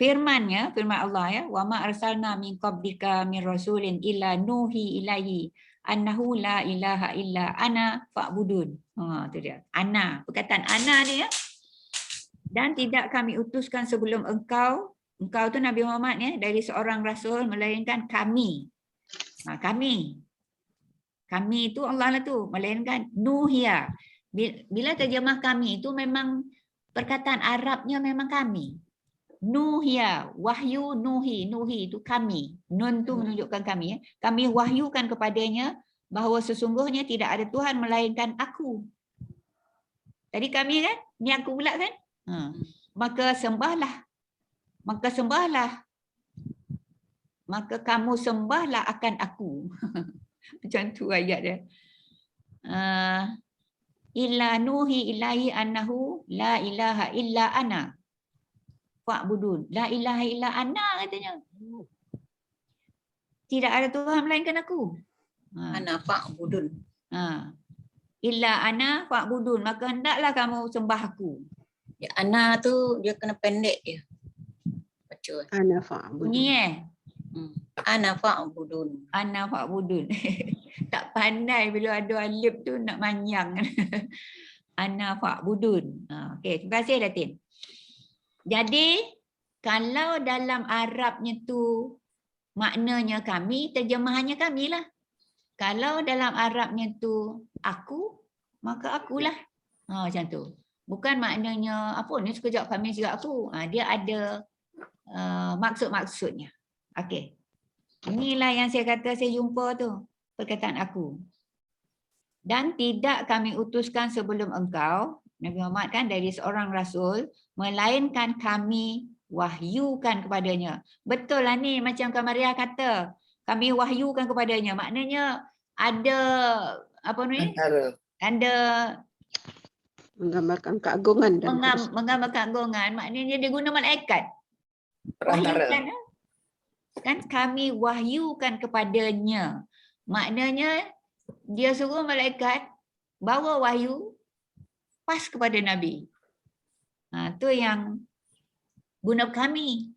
Firman Allah ya, wa ma arsalna min qablika min rasulin illa nuhi ilaihi annahu la ilaha illa ana fa'budun. Tu dia. Ana, perkataan ana dia. Dan tidak kami utuskan sebelum engkau tu Nabi Muhammad ya, dari seorang rasul melainkan kami. Kami itu Allah lah tu, melainkan nuhia. Bila terjemah kami itu memang perkataan Arabnya memang kami. Nuhia, wahyu, nuhi itu kami. Nun tu menunjukkan kami ya. Kami wahyukan kepadanya bahawa sesungguhnya tidak ada Tuhan melainkan aku. Tadi kami kan, ni aku pula kan. Maka sembahlah maka kamu sembahlah akan aku. Macam tu ayat dia. Illa nuhi ilahi annahu la ilaha illa ana fa'budun. La ilaha illa ana katanya. Tidak ada Tuhan melainkan aku. Ana fa'budun. Illa ana fa'budun. Maka hendaklah kamu sembah aku. Ya, ana tu dia kena pendek dia. Baca. Ana fa'budun. Ni Ana fa'budun. Ana fa'budun. Tak pandai bila ada alif tu nak manyang. Ana fa'budun. Okey, terima kasih Datin. Jadi kalau dalam Arabnya tu maknanya kami, terjemahannya kami lah. Kalau dalam Arabnya tu aku, maka akulah. Macam tu. Bukan maknanya apa ni sekejap kami sekejap aku. Dia ada maksud-maksudnya. Okey. Inilah yang saya kata saya jumpa tu. Perkataan aku. Dan tidak kami utuskan sebelum engkau, Nabi Muhammad kan dari seorang rasul, melainkan kami wahyukan kepadanya. Betul lah ni macam Kak Maria kata. Kami wahyukan kepadanya. Maknanya ada apa ni? Ada Menggambarkan keagungan dan menggambarkan keagungan. Maknanya dia guna malaikat. Perantara. Kan kami wahyukan kepadanya. Maknanya dia suruh malaikat bawa wahyu pas kepada Nabi. Tu yang guna kami.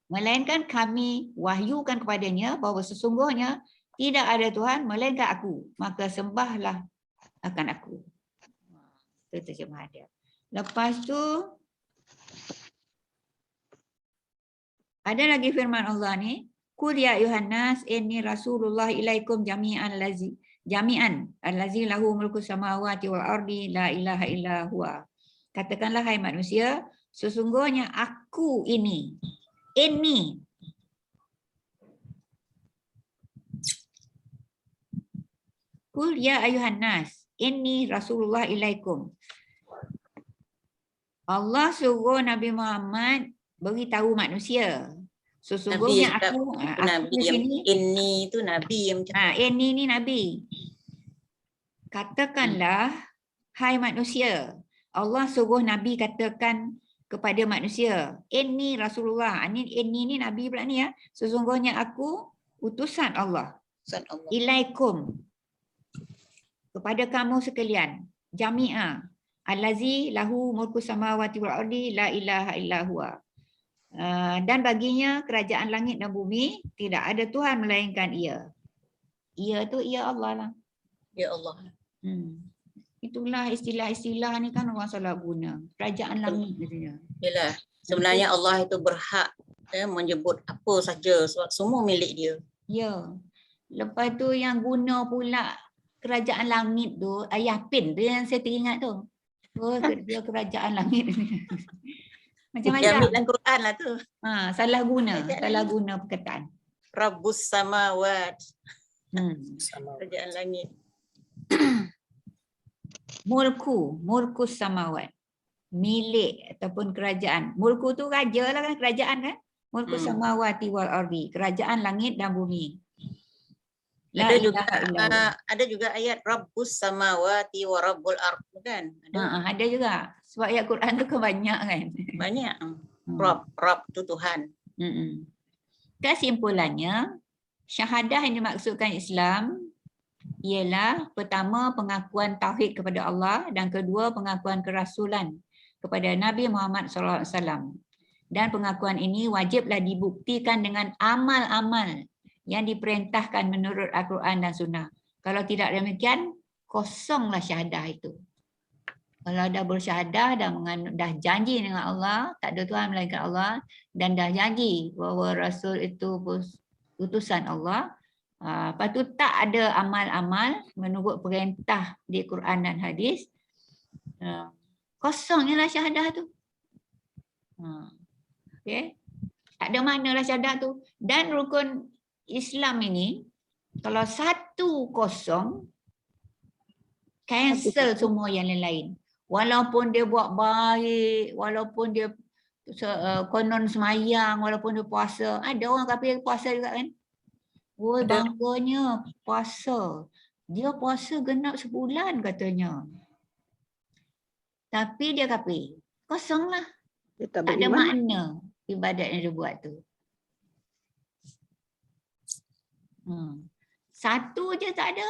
Melainkan kami wahyukan kepadanya bahawa sesungguhnya tidak ada Tuhan melainkan aku. Maka sembahlah akan aku. Itu terjemah dia. Lepas tu ada lagi firman Allah ni. Qul ya ayuhan nas inni rasulullah ilaikum jami'an allazi lahu mulku samawati wal ardi la ilaha illa huwa. Katakanlah hai manusia, sesungguhnya aku ini. Qul ya ayuhan nas inni rasulullah ilaikum. Allah suruh Nabi Muhammad beritahu manusia. Sesungguhnya Nabi di yang sini ini tu Nabi yang macam ini ni Nabi. Katakanlah hai manusia. Allah suruh Nabi katakan kepada manusia, ini Rasulullah. Ini ni Nabi pula ni ya. Sesungguhnya aku utusan Allah. Ilaikum. Kepada kamu sekalian. Jami'a. Allazi lahu mulku samawati wal ardi la ilaha illa huwa. Dan baginya kerajaan langit dan bumi tidak ada Tuhan melainkan Ia. Ia tu Ia Allah lah. Ya Allah. Itulah istilah-istilah ni kan orang salah guna. Kerajaan langit katanya. Yalah. Sebenarnya Allah itu berhak menyebut apa saja sebab semua milik dia. Ya. Lepas tu yang guna pula kerajaan langit tu ayah Pin tu yang saya teringat tu. Dia kerajaan langit. Macam-macam. Dia ambil dalam Quran lah tu. Salah guna perkataan. Rabbus samawat. Kerajaan langit. Mulku samawat. Milik ataupun kerajaan. Mulku tu raja lah kan, kerajaan kan. Mulku samawati wal ardi. Kerajaan langit dan bumi. Ada juga ayat Rabbus samawati wa rabbul ard kan? Ada juga. Sebab ayat Quran tu kan banyak kan. Banyak. Rabb tu Tuhan. Kesimpulannya, syahadah yang dimaksudkan Islam ialah pertama pengakuan tauhid kepada Allah dan kedua pengakuan kerasulan kepada Nabi Muhammad SAW. Dan pengakuan ini wajiblah dibuktikan dengan amal-amal yang diperintahkan menurut Al-Quran dan Sunnah. Kalau tidak demikian, kosonglah syahadah itu. Kalau dah bersyahadah, dah janji dengan Allah, tak ada Tuhan melainkan Allah, dan dah janji bahawa Rasul itu utusan Allah, lepas tu tak ada amal-amal menurut perintah di Quran dan hadis, kosongnya lah syahadah tu. Okay? Tak ada maknalah syahadah tu. Dan rukun Islam ini, kalau satu kosong, cancel semua yang lain-lain. Walaupun dia buat baik, walaupun dia konon semayang walaupun dia puasa. Ada orang kafir puasa juga kan? Woi, bangganya puasa. Dia puasa genap sebulan katanya. Tapi dia kafir. Kosong lah. Dia tak Tak ada beriman. makna ibadat yang dia buat tu. Satu je tak ada.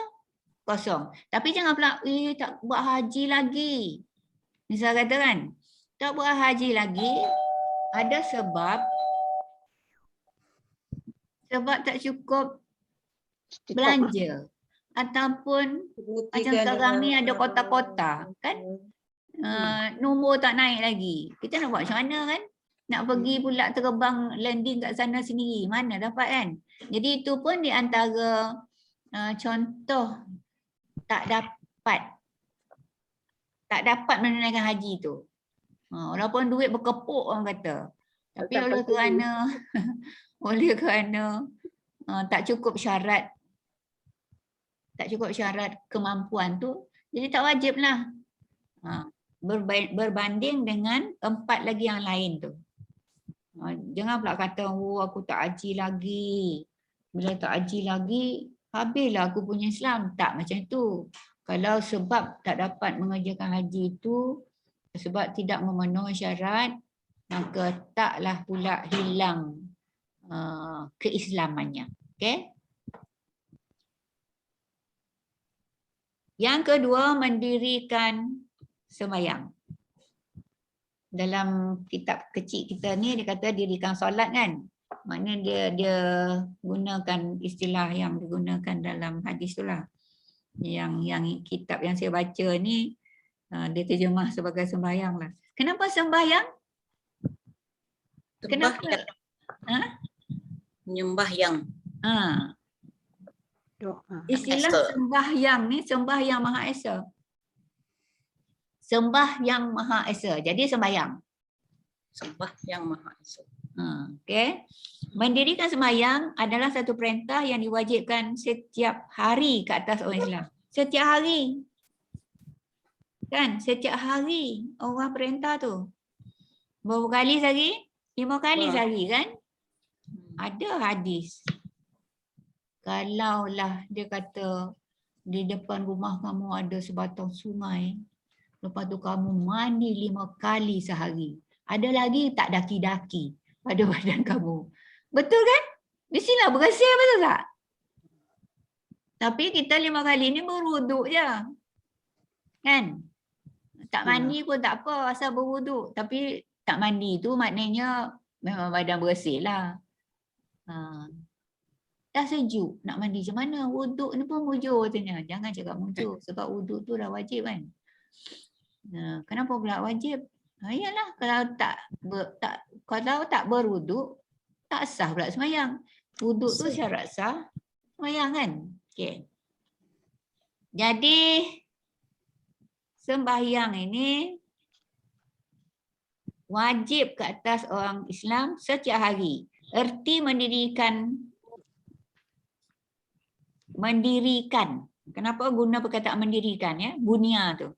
Kosong. Tapi jangan pula, tak buat haji lagi. Misal kata kan, tak buat haji lagi, ada sebab tak cukup belanja. Ataupun macam sekarang ni ada kota-kota kan, nombor tak naik lagi. Kita nak buat macam mana kan? Nak pergi pula terbang landing kat sana sendiri. Mana dapat kan? Jadi itu pun di antara contoh tak dapat menunaikan haji tu. Walaupun duit berkepuk orang kata. Tapi oleh kerana tak cukup syarat kemampuan tu, jadi tak wajib lah. Berbanding dengan 4 lagi yang lain tu. Jangan pula kata, aku tak haji lagi. Bila tak haji lagi, habislah aku punya Islam. Tak macam tu. Kalau sebab tak dapat mengerjakan haji itu, sebab tidak memenuhi syarat, maka taklah pula hilang keislamannya. Okay? Yang kedua, mendirikan sembahyang. Dalam kitab kecil kita ni dia kata dirikan solat kan. Maknanya dia gunakan istilah yang digunakan dalam hadis tu lah. Yang kitab yang saya baca ni dia terjemah sebagai sembahyang lah. Kenapa sembahyang? Kenapa? Menyembahyang. Istilah sembahyang ni sembahyang Maha Esa. Sembahyang Maha Esa. Jadi sembahyang. Sembahyang Maha Esa. Okay. Mendirikan sembahyang adalah satu perintah yang diwajibkan setiap hari ke atas orang Islam. Setiap hari. Kan? Setiap hari orang perintah tu. Berapa kali sehari? 5 kali sehari kan? Ada hadis. Kalaulah dia kata di depan rumah kamu ada sebatang sungai, lepas tu kamu mandi 5 kali sehari. Ada lagi tak daki-daki pada badan kamu. Betul kan? Mestilah bersih, betul tak? Tapi kita 5 kali ni berwuduk je. Kan? Tak mandi pun tak apa, asal berwuduk. Tapi tak mandi tu maknanya memang badan bersih lah. Dah sejuk, nak mandi macam mana? Wuduk ni pun mujur katanya. Jangan cakap mujur sebab wuduk tu dah wajib kan. Kenapa pula wajib? Yalah kalau tak berwuduk, tak sah pula sembahyang. Wuduk tu syarat sah sembahyang kan. Okay. Jadi sembahyang ini wajib ke atas orang Islam setiap hari. Erti mendirikan. Kenapa guna perkataan mendirikan ya? Bunya tu.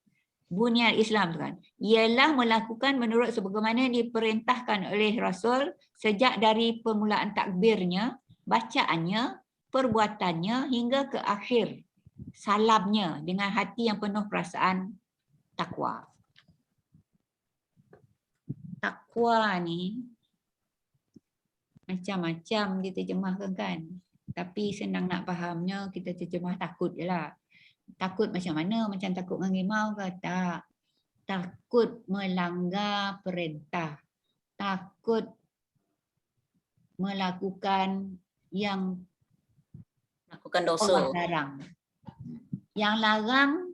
Bunya Islam tu kan. Ialah melakukan menurut sebagaimana diperintahkan oleh Rasul sejak dari permulaan takbirnya, bacaannya, perbuatannya hingga ke akhir salamnya dengan hati yang penuh perasaan takwa. Takwa ni macam-macam diterjemahkan kan. Tapi senang nak fahamnya kita terjemah takut je lah. Takut macam mana? Macam takut mengimau ke? Tak. Takut melanggar perintah. Takut melakukan yang dosa. Allah larang. Yang larang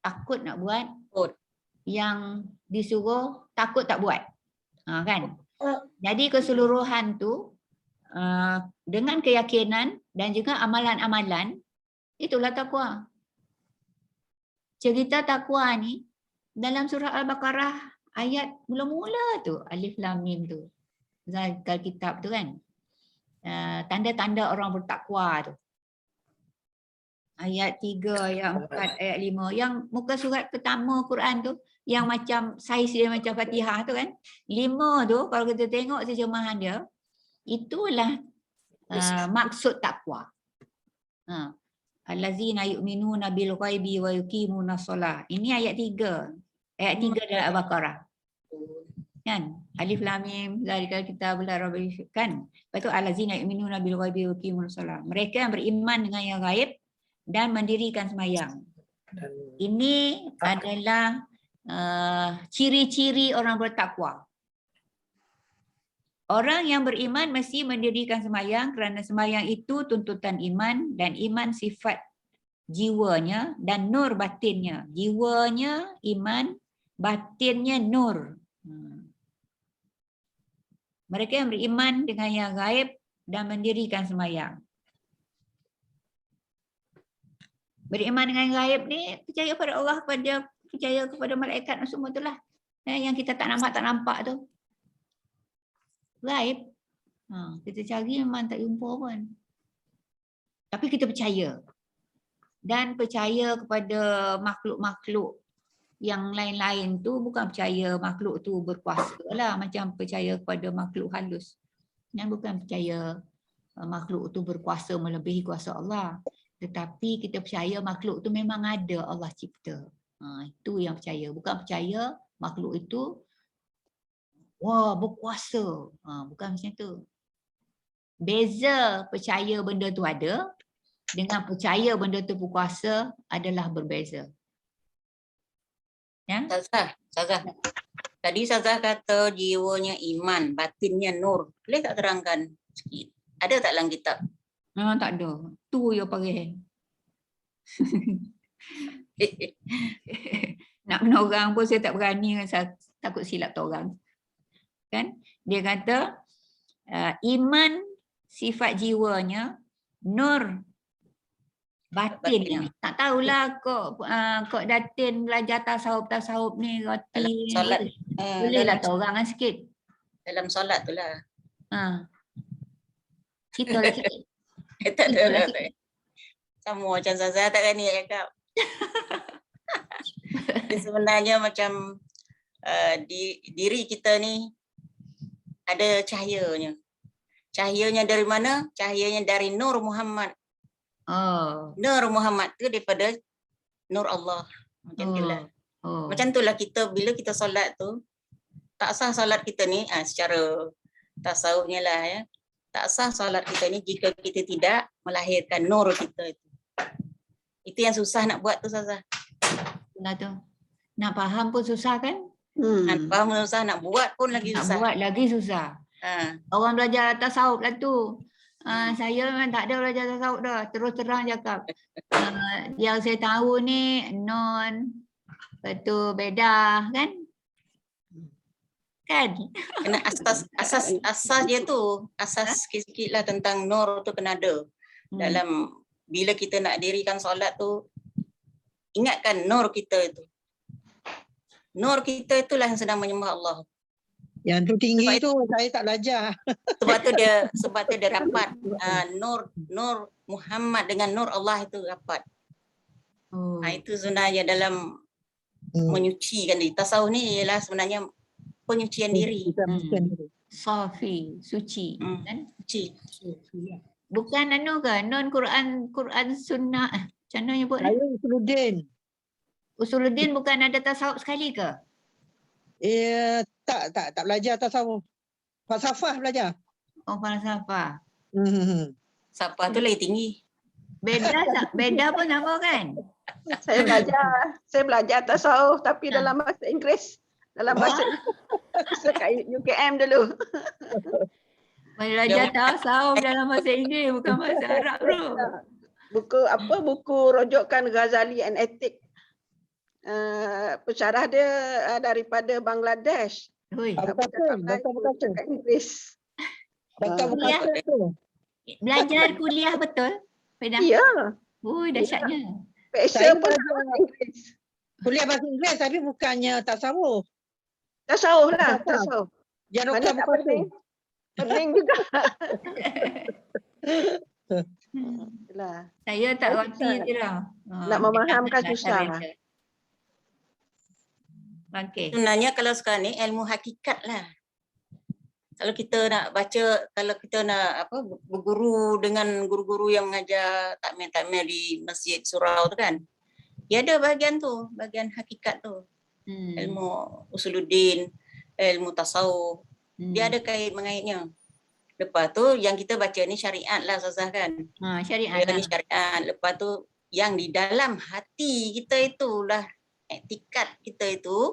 takut nak buat. Yang disuruh takut tak buat. Kan? Jadi keseluruhan tu dengan keyakinan dan juga amalan-amalan, itulah takwa. Cerita takwa ni dalam surah Al-Baqarah ayat mula-mula tu, Alif Lam Mim tu. Zalikal kitab tu kan. Tanda-tanda orang bertakwa tu. Ayat 3, ayat 4, ayat 5. Yang muka surat pertama Quran tu, yang macam saiz dia macam Fatihah tu kan. 5 tu kalau kita tengok terjemahan dia, itulah maksud takwa. Allazina yu'minuna bil ghaibi wa yuqimuna shalah. Ini ayat 3. Ayat 3 dalam Al-Baqarah. Kan? Alif lam mim zalikal kitabul la raiba fihi kan. Lepas tu allazina yu'minuna bil ghaibi wa yuqimuna shalah. Mereka yang beriman dengan yang gaib dan mendirikan sembahyang. Ini adalah ciri-ciri orang bertakwa. Orang yang beriman mesti mendirikan sembahyang kerana sembahyang itu tuntutan iman dan iman sifat jiwanya dan nur batinnya. Jiwanya iman, batinnya nur. Mereka yang beriman dengan yang gaib dan mendirikan sembahyang. Beriman dengan yang gaib ni percaya pada Allah, percaya kepada malaikat semua itulah. Yang kita tak nampak tu. Gaib. Kita cari memang tak jumpa pun. Tapi kita percaya. Dan percaya kepada makhluk-makhluk yang lain-lain tu bukan percaya makhluk tu berkuasa lah. Macam percaya kepada makhluk halus. Yang bukan percaya makhluk tu berkuasa melebihi kuasa Allah. Tetapi kita percaya makhluk tu memang ada, Allah cipta. Itu yang percaya. Bukan percaya makhluk itu wah berkuasa. Bukan macam tu. Beza percaya benda tu ada dengan percaya benda tu berkuasa adalah berbeza. Ya? Ustazah. Tadi Ustazah kata jiwanya iman, batinnya nur. Boleh tak terangkan sikit? Ada tak dalam kitab? Tak ada. Tu yang panggil. Nak menorang pun saya tak berani, saya takut silap orang. Kan? Dia kata iman sifat jiwanya, nur batinnya. Tak tahulah kok datin belajar tasawuf ni roti. Solat. Bolehlah tahu sikit. Dalam solat tu lah. Cerita lah sikit. Tak ada. Sama macam Zaza tak berani nak cakap. Sebenarnya macam diri kita ni ada cahayanya. Cahayanya dari mana? Cahayanya dari Nur Muhammad. Nur Muhammad tu daripada Nur Allah. Macam itulah. Macam itulah kita bila kita solat tu, tak sah solat kita ni secara tasawufnya lah ya. Tak sah solat kita ni jika kita tidak melahirkan nur kita itu. Itu yang susah nak buat tu Sazah. Nah tu. Nak faham pun susah kan? Nak faham pun susah, nak buat pun lagi susah. Nak buat lagi susah. Orang belajar tasawuf lah tu. Saya memang tak ada belajar tasawuf dah. Terus terang cakap. Yang saya tahu ni non, betul beda kan? Kan? Kena asas dia tu. Asas sikit-sikit lah tentang nur tu kena ada. Dalam bila kita nak dirikan solat tu, ingatkan nur kita itu. Nur kita itulah yang sedang menyembah Allah. Yang tu tinggi tu saya tak belajar. Sebab tu dia rapat. Nur Muhammad dengan nur Allah itu rapat. Itu sebenarnya dalam menyucikan diri. Tasawuf ni ialah sebenarnya penyucian diri. Safi, suci. Kan? Suci. Bukan ke? Non Quran sunnah. Macam mana nyebut? Saya Usuluddin. Usuluddin bukan ada tasawuf sekali ke? Tak belajar tasawuf. Falsafah belajar. Oh, falsafah. Safah tu lagi tinggi. Beda pun sama kan? Saya belajar tasawuf tapi dalam bahasa Inggeris. Dalam bahasa kat UKM dulu. Belajar tasawuf dalam bahasa Inggeris bukan bahasa Arab bro. Buku rujukan Ghazali and Ethic. Pensyarah dia daripada Bangladesh. Bahasa Inggeris. Belajar kuliah betul? Ya. Dahsyatnya. Passion pun bahasa Inggeris. Kuliah bahasa Inggeris tapi bukannya tasawuf. Tasawuf lah. Tasawuf. Jangan Mana tak penting. Penting juga. Saya tak reti je lah. Nak memahamkan susah. Okey. Sebenarnya kalau sekarang ni ilmu hakikat lah. Kalau kita nak baca, kalau kita nak berguru dengan guru-guru yang mengajar takmir di masjid surau tu kan, dia ada bahagian tu, bahagian hakikat tu. Ilmu usuluddin, ilmu tasawuf, dia ada kait mengaitnya. Lepas tu yang kita baca ni syariat lah Ustazah kan. Syariat Dia lah. ni syariat. Lepas tu yang di dalam hati kita itulah etikat kita itu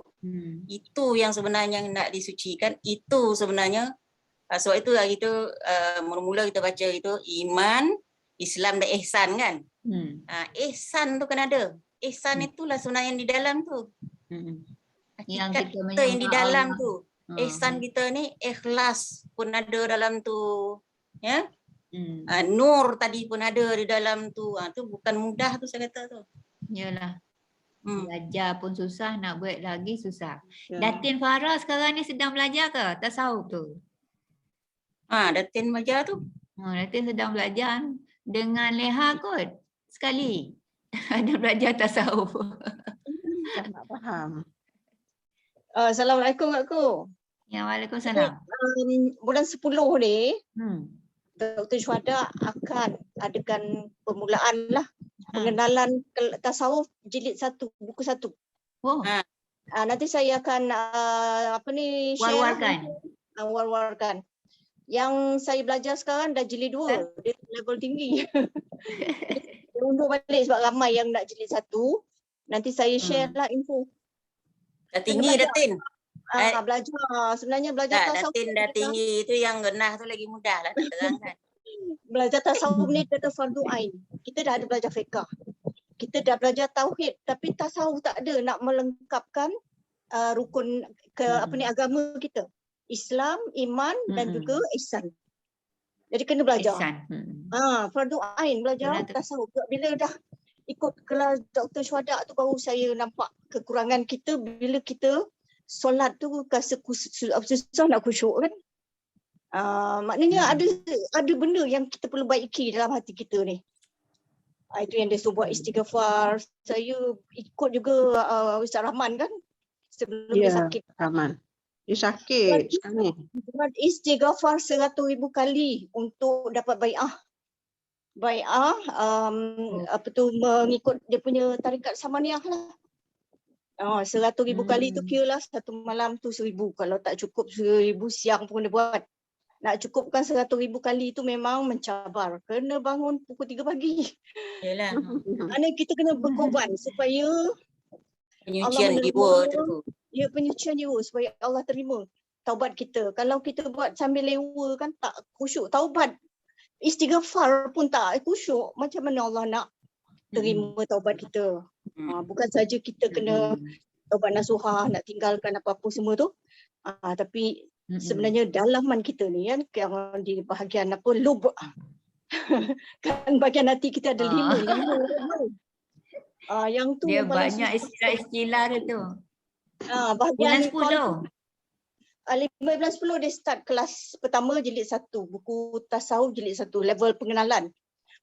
yang sebenarnya nak disucikan, itu sebenarnya sebab itu hari tu mula-mula kita baca itu iman, Islam dan ihsan kan. Ihsan tu kan ada. Ihsan itulah sebenarnya yang di dalam tu. Yang Hakikat kita kita yang di dalam Allah. tu. Ihsan kita ni ikhlas pun ada dalam tu. Ya. Nur tadi pun ada di dalam tu. Tu bukan mudah tu saya kata tu. Yalah. Belajar pun susah, nak buat lagi susah. Ya. Datin Farah sekarang ni sedang belajar ke tasawuf tu? Datin belajar tu. Datin sedang belajar dengan Leha kot. Sekali. Ada belajar tasawuf. Tak faham. Assalamualaikum Kakku. Ya, Waalaikumsalam. Bulan 10 ni, Hmm. Dr. Syuhada akan adakan permulaan lah. Pengenalan tasawuf jilid 1, buku 1. Oh, Nanti saya akan share war-warkan. war-warkan. Yang saya belajar sekarang dah jilid 2, dia level tinggi. Dia undur balik sebab ramai yang nak jilid 1. Nanti saya share lah info. Dah tinggi Datin. Belajar, sebenarnya belajar tasawuf. Datin dah tinggi tu, yang genah tu lagi mudah lah nak terangkan. Belajar tasawuf ni kata fardu ain. Kita dah ada belajar fiqh. Kita dah belajar tauhid, tapi tasawuf tak ada nak melengkapkan rukun agama kita. Islam, iman dan juga ihsan. Jadi kena belajar. Ihsan. Fardu ain belajar tasawuf. Bila dah ikut kelas Dr. Syuhada tu baru saya nampak kekurangan kita bila kita solat tu rasa susah nak khusyuk kan. Maknanya ada benda yang kita perlu baiki dalam hati kita ni. Itu yang dia suruh buat istighfar. Saya ikut juga Ustaz Rahman kan sebelum dia sakit. Rahman. Dia sakit sekarang ni. Buat istighfar 100,000 kali untuk dapat bai'ah. Mengikut dia punya tarikat Samaniyah lah. 100,000 kali tu kira lah satu malam tu 1,000. Kalau tak cukup 1,000 siang pun dia buat. Nak cukupkan 100,000 kali tu memang mencabar. Kena bangun pukul 3 pagi. Yalah. Kerana kita kena berkorban supaya Penyucian jiwa tu. Ya, penyucian jiwa supaya Allah terima taubat kita. Kalau kita buat sambil lewa kan tak khusyuk. Taubat istighfar pun tak khusyuk. Macam mana Allah nak terima taubat kita? Bukan saja kita kena taubat nasuhah, nak tinggalkan apa-apa semua tu. Tapi sebenarnya dalaman kita ni kan, yang di bahagian lub. Kan bahagian hati kita ada 5. Yang tu dia banyak istilah-istilah dia tu. Bahagian Bulan 10. 15-10 dia start kelas pertama jilid 1. Buku tasawuf jilid 1. Level pengenalan.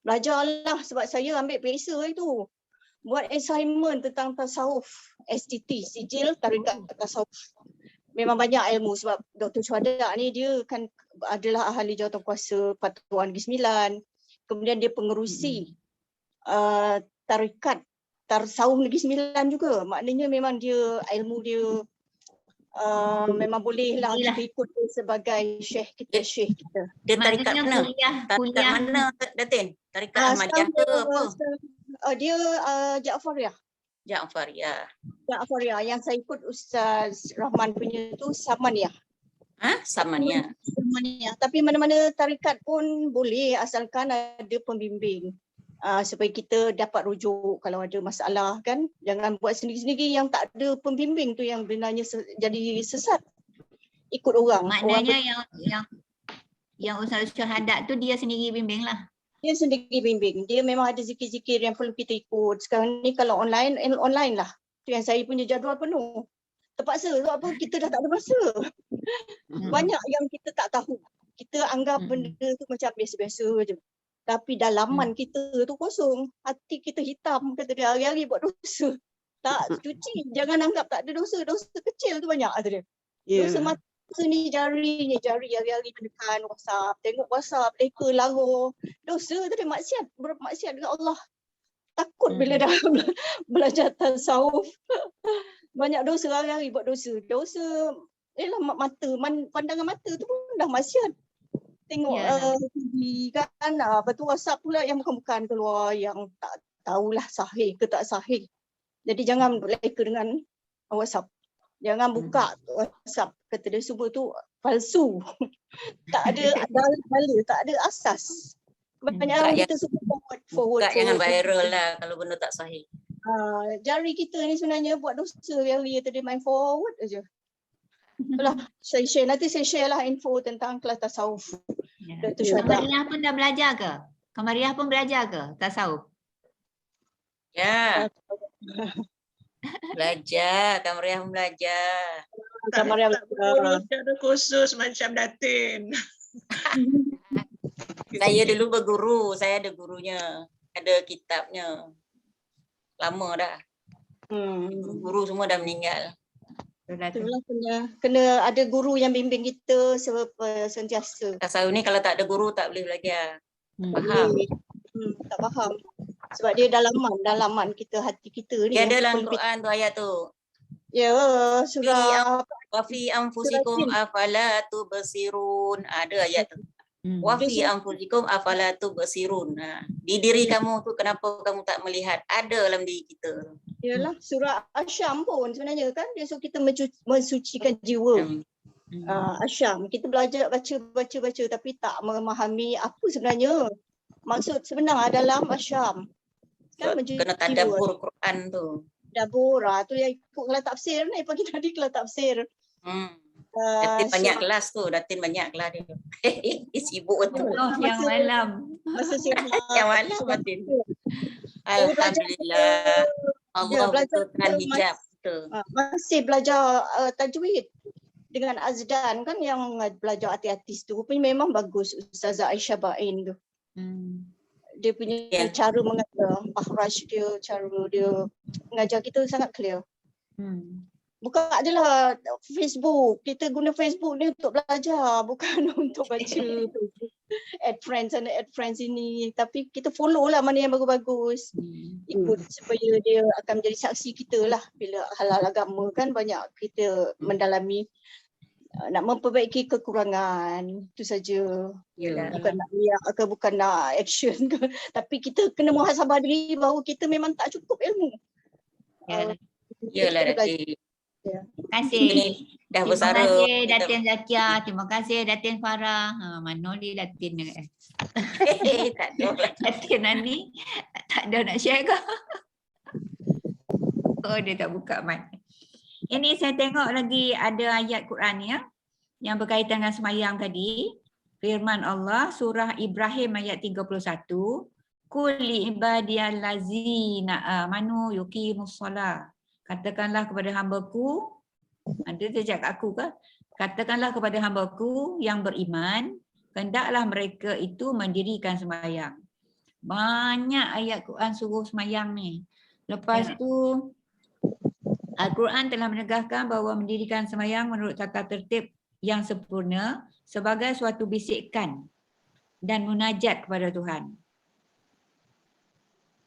Belajarlah sebab saya ambil periksa itu. Buat assignment tentang tasawuf. STT, Sijil Tarikat Tasawuf. Memang banyak ilmu sebab Dr. Syuhada ni dia kan adalah ahli jawatankuasa Patuan Negeri Sembilan. Kemudian dia pengerusi tarikat Tasawuf Negeri Sembilan juga. Maknanya memang dia ilmu dia memang boleh lah kita ikut dia sebagai syekh kita. Dia tarikat mana? Tarikat mana Datin? Tarikat Ahmadiyah ke apa? Dia Ja'fariyah. Ja'fariyah. Yang saya ikut Ustaz Rahman punya tu Samaniyah. Samaniyah. Tapi mana-mana tarikat pun boleh asalkan ada pembimbing. Supaya kita dapat rujuk kalau ada masalah kan. Jangan buat sendiri-sendiri yang tak ada pembimbing tu yang benarnya jadi sesat. Ikut orang. Maknanya yang Ustaz Syuhada tu dia sendiri bimbing lah. Dia sendiri bimbing. Dia memang ada zikir-zikir yang perlu kita ikut. Sekarang ni kalau online lah. Tu yang saya punya jadual penuh. Terpaksa sebab apa? Kita dah tak ada masa. Banyak yang kita tak tahu. Kita anggap benda tu macam biasa-biasa je. Tapi dalaman kita tu kosong. Hati kita hitam. Kata dia hari-hari buat dosa. Tak cuci, jangan anggap tak ada dosa. Dosa kecil tu banyak tu dia. Ya. Dosa mata ni jari hari-hari menekan WhatsApp, tengok WhatsApp, leka larut. Dosa tu dia maksiat, bermaksiat dengan Allah. Takut bila dah belajar tasawuf. Banyak dosa hari-hari buat dosa. Dosa ialah mata, pandangan mata tu pun dah maksiat. Tengok TV kan, lepas tu WhatsApp pula yang bukan-bukan keluar, yang tak tahulah sahih ke tak sahih. Jadi jangan leka dengan WhatsApp. Jangan buka WhatsApp. Kata dia semua tu palsu. Tak ada dalil, tak ada asas. Banyak orang kita suka forward. Jangan viral lah kalau benda tak sahih. Jari kita ni sebenarnya buat dosa yang dia tadi main forward aja. Itulah, nanti saya share lah info tentang kelas tasawuf. Kamariah pun dah belajar ke? Kamariah pun belajar ke tasawuf? Ya. Belajar, Kamariah belajar. Kamariah Ada khusus macam Datin. Saya dulu berguru, saya ada gurunya, ada kitabnya. Lama dah. Guru semua dah meninggal. Itulah kena ada guru yang bimbing kita sentiasa. Tasawuf ni kalau tak ada guru tak boleh belajar. Faham? Tak faham. Sebab dia dalaman kita, hati kita ni. Dia ada dalam Quran tu ayat tu. Ya, surah wa fi anfusikum afala tubsirun. Ada ayat tu. Wa fi anfusikum afala tubsirun. Di diri kamu tu kenapa kamu tak melihat? Ada dalam diri kita. Yalah, surah Asyam pun sebenarnya kan dia suruh kita mensucikan jiwa. Asyam, kita belajar baca tapi tak memahami apa sebenarnya maksud sebenar dalam Asyam. Kan kena tadabbur Quran tu. Tadabbur tu yang ikut kelas tafsir ni, pagi tadi kelas tafsir. Datin banyak kelas tu, Datin banyak kelas dia. Sibuk betul. Yang malam. Masa siang. Yang malam Datin. Alhamdulillah. Allah betulkan hijab tu. Masih belajar tajwid dengan Azdan kan yang belajar artis tu. Rupanya memang bagus Ustazah Aisyah Bain tu. Dia punya cara mengajar, pahraj dia, cara dia mengajar kita sangat clear. Buka je lah Facebook. Kita guna Facebook ni untuk belajar, bukan untuk baca add friends ini. Tapi kita follow lah mana yang bagus-bagus. Ikut supaya dia akan menjadi saksi kita lah. Bila hal-hal agama kan banyak kita mendalami. Nak memperbaiki kekurangan, itu saja. Bukan nak lihat ke, bukan nak action ke. Tapi kita kena muhasabah diri bahawa kita memang tak cukup ilmu. Yalah Datin. Terima kasih. Dah Terima bersara. kasih Datin Zakia. Terima kasih Datin Farah. Mana ni Datin ni? Tak ada. Datin ni tak ada nak share ke? Oh, dia tak buka mic. Ini saya tengok lagi ada ayat Quran ya yang berkaitan dengan semayang tadi. Firman Allah surah Ibrahim ayat 31. Qul li ibadiyal ladzina amanu yuqimus shalah. Katakanlah kepada hamba-Ku, dia cakap aku ke? Katakanlah kepada hamba-Ku yang beriman, hendaklah mereka itu mendirikan semayang. Banyak ayat Quran suruh semayang ni. Lepas tu Al-Quran telah menegaskan bahawa mendirikan semayang menurut tata tertib yang sempurna sebagai suatu bisikan dan munajat kepada Tuhan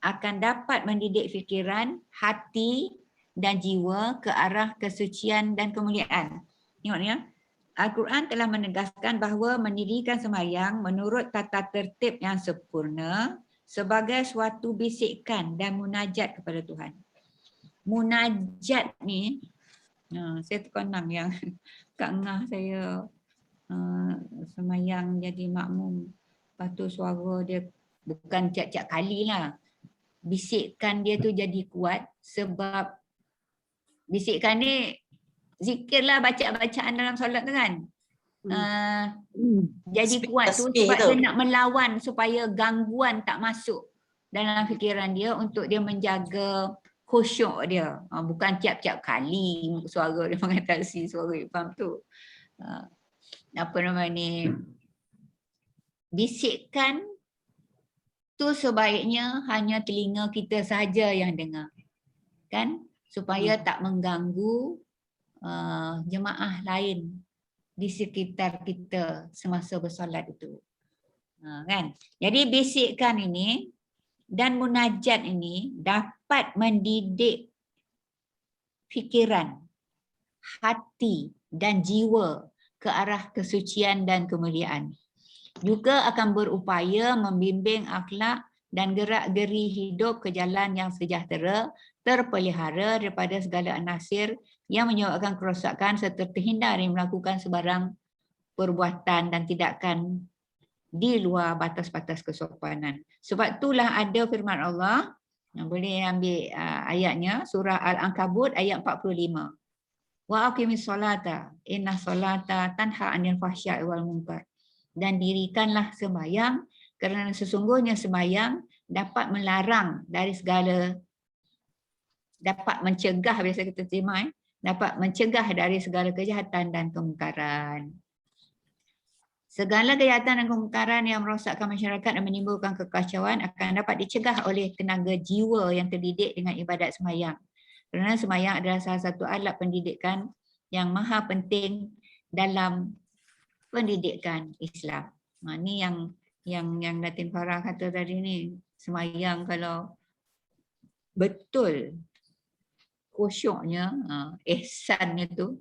akan dapat mendidik fikiran, hati dan jiwa ke arah kesucian dan kemuliaan. Tengok ni ya. Al-Quran telah menegaskan bahawa mendirikan semayang menurut tata tertib yang sempurna sebagai suatu bisikan dan munajat kepada Tuhan. Munajat ni, saya terkenang yang Kak Ngah saya semayang jadi makmum. Lepas tu suara dia bukan tiap-tiap kali lah. Bisikan dia tu jadi kuat sebab bisikan ni zikir lah bacaan dalam solat tu kan. Jadi kuat tu sebab dia nak melawan supaya gangguan tak masuk dalam fikiran dia untuk dia menjaga khusyuk dia. Bukan tiap-tiap kali suara dia mengatasi suara Ifam tu. Apa nama ni? Bisikan tu sebaiknya hanya telinga kita saja yang dengar. Kan? supaya tak mengganggu jemaah lain di sekitar kita semasa bersolat itu. Kan? Jadi bisikkan ini dan munajat ini dapat mendidik fikiran, hati dan jiwa ke arah kesucian dan kemuliaan. Juga akan berupaya membimbing akhlak dan gerak-geri hidup ke jalan yang sejahtera, terpelihara daripada segala anasir yang menyebabkan kerosakan serta terhindar dari melakukan sebarang perbuatan dan tindakan di luar batas-batas kesopanan. Sebab itulah ada firman Allah, boleh ambil ayatnya, surah Al-Ankabut ayat 45. Wa aqimis solata, inna solata tanha anil fahsya'i wal munkar. Dan dirikanlah sembahyang kerana sesungguhnya sembahyang dapat melarang dari segala, dapat mencegah, biasa kita terima, dapat mencegah dari segala kejahatan dan kemungkaran. Segala kejahatan dan kemungkaran yang merosakkan masyarakat dan menimbulkan kekacauan akan dapat dicegah oleh tenaga jiwa yang terdidik dengan ibadat sembahyang. Kerana sembahyang adalah salah satu alat pendidikan yang maha penting dalam pendidikan Islam. Ni yang Datin Farah kata tadi ni, sembahyang kalau betul khusyuknya, ihsannya tu,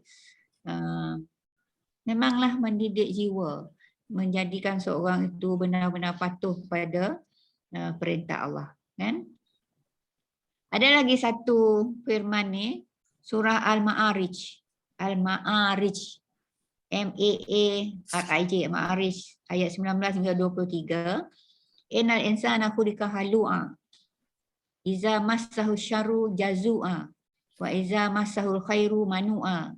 memanglah mendidik jiwa, menjadikan seorang itu benar-benar patuh kepada perintah Allah, kan? Ada lagi satu firman ni, surah Al-Ma'arij. Al-Ma'arij. M-A-A-R-I-J, Ma'arij, ayat 19 hingga 23. Innal insana khuliqa halu'a. Iza massahu syarru jazu'a. Wa iza massahu khairu manu'a.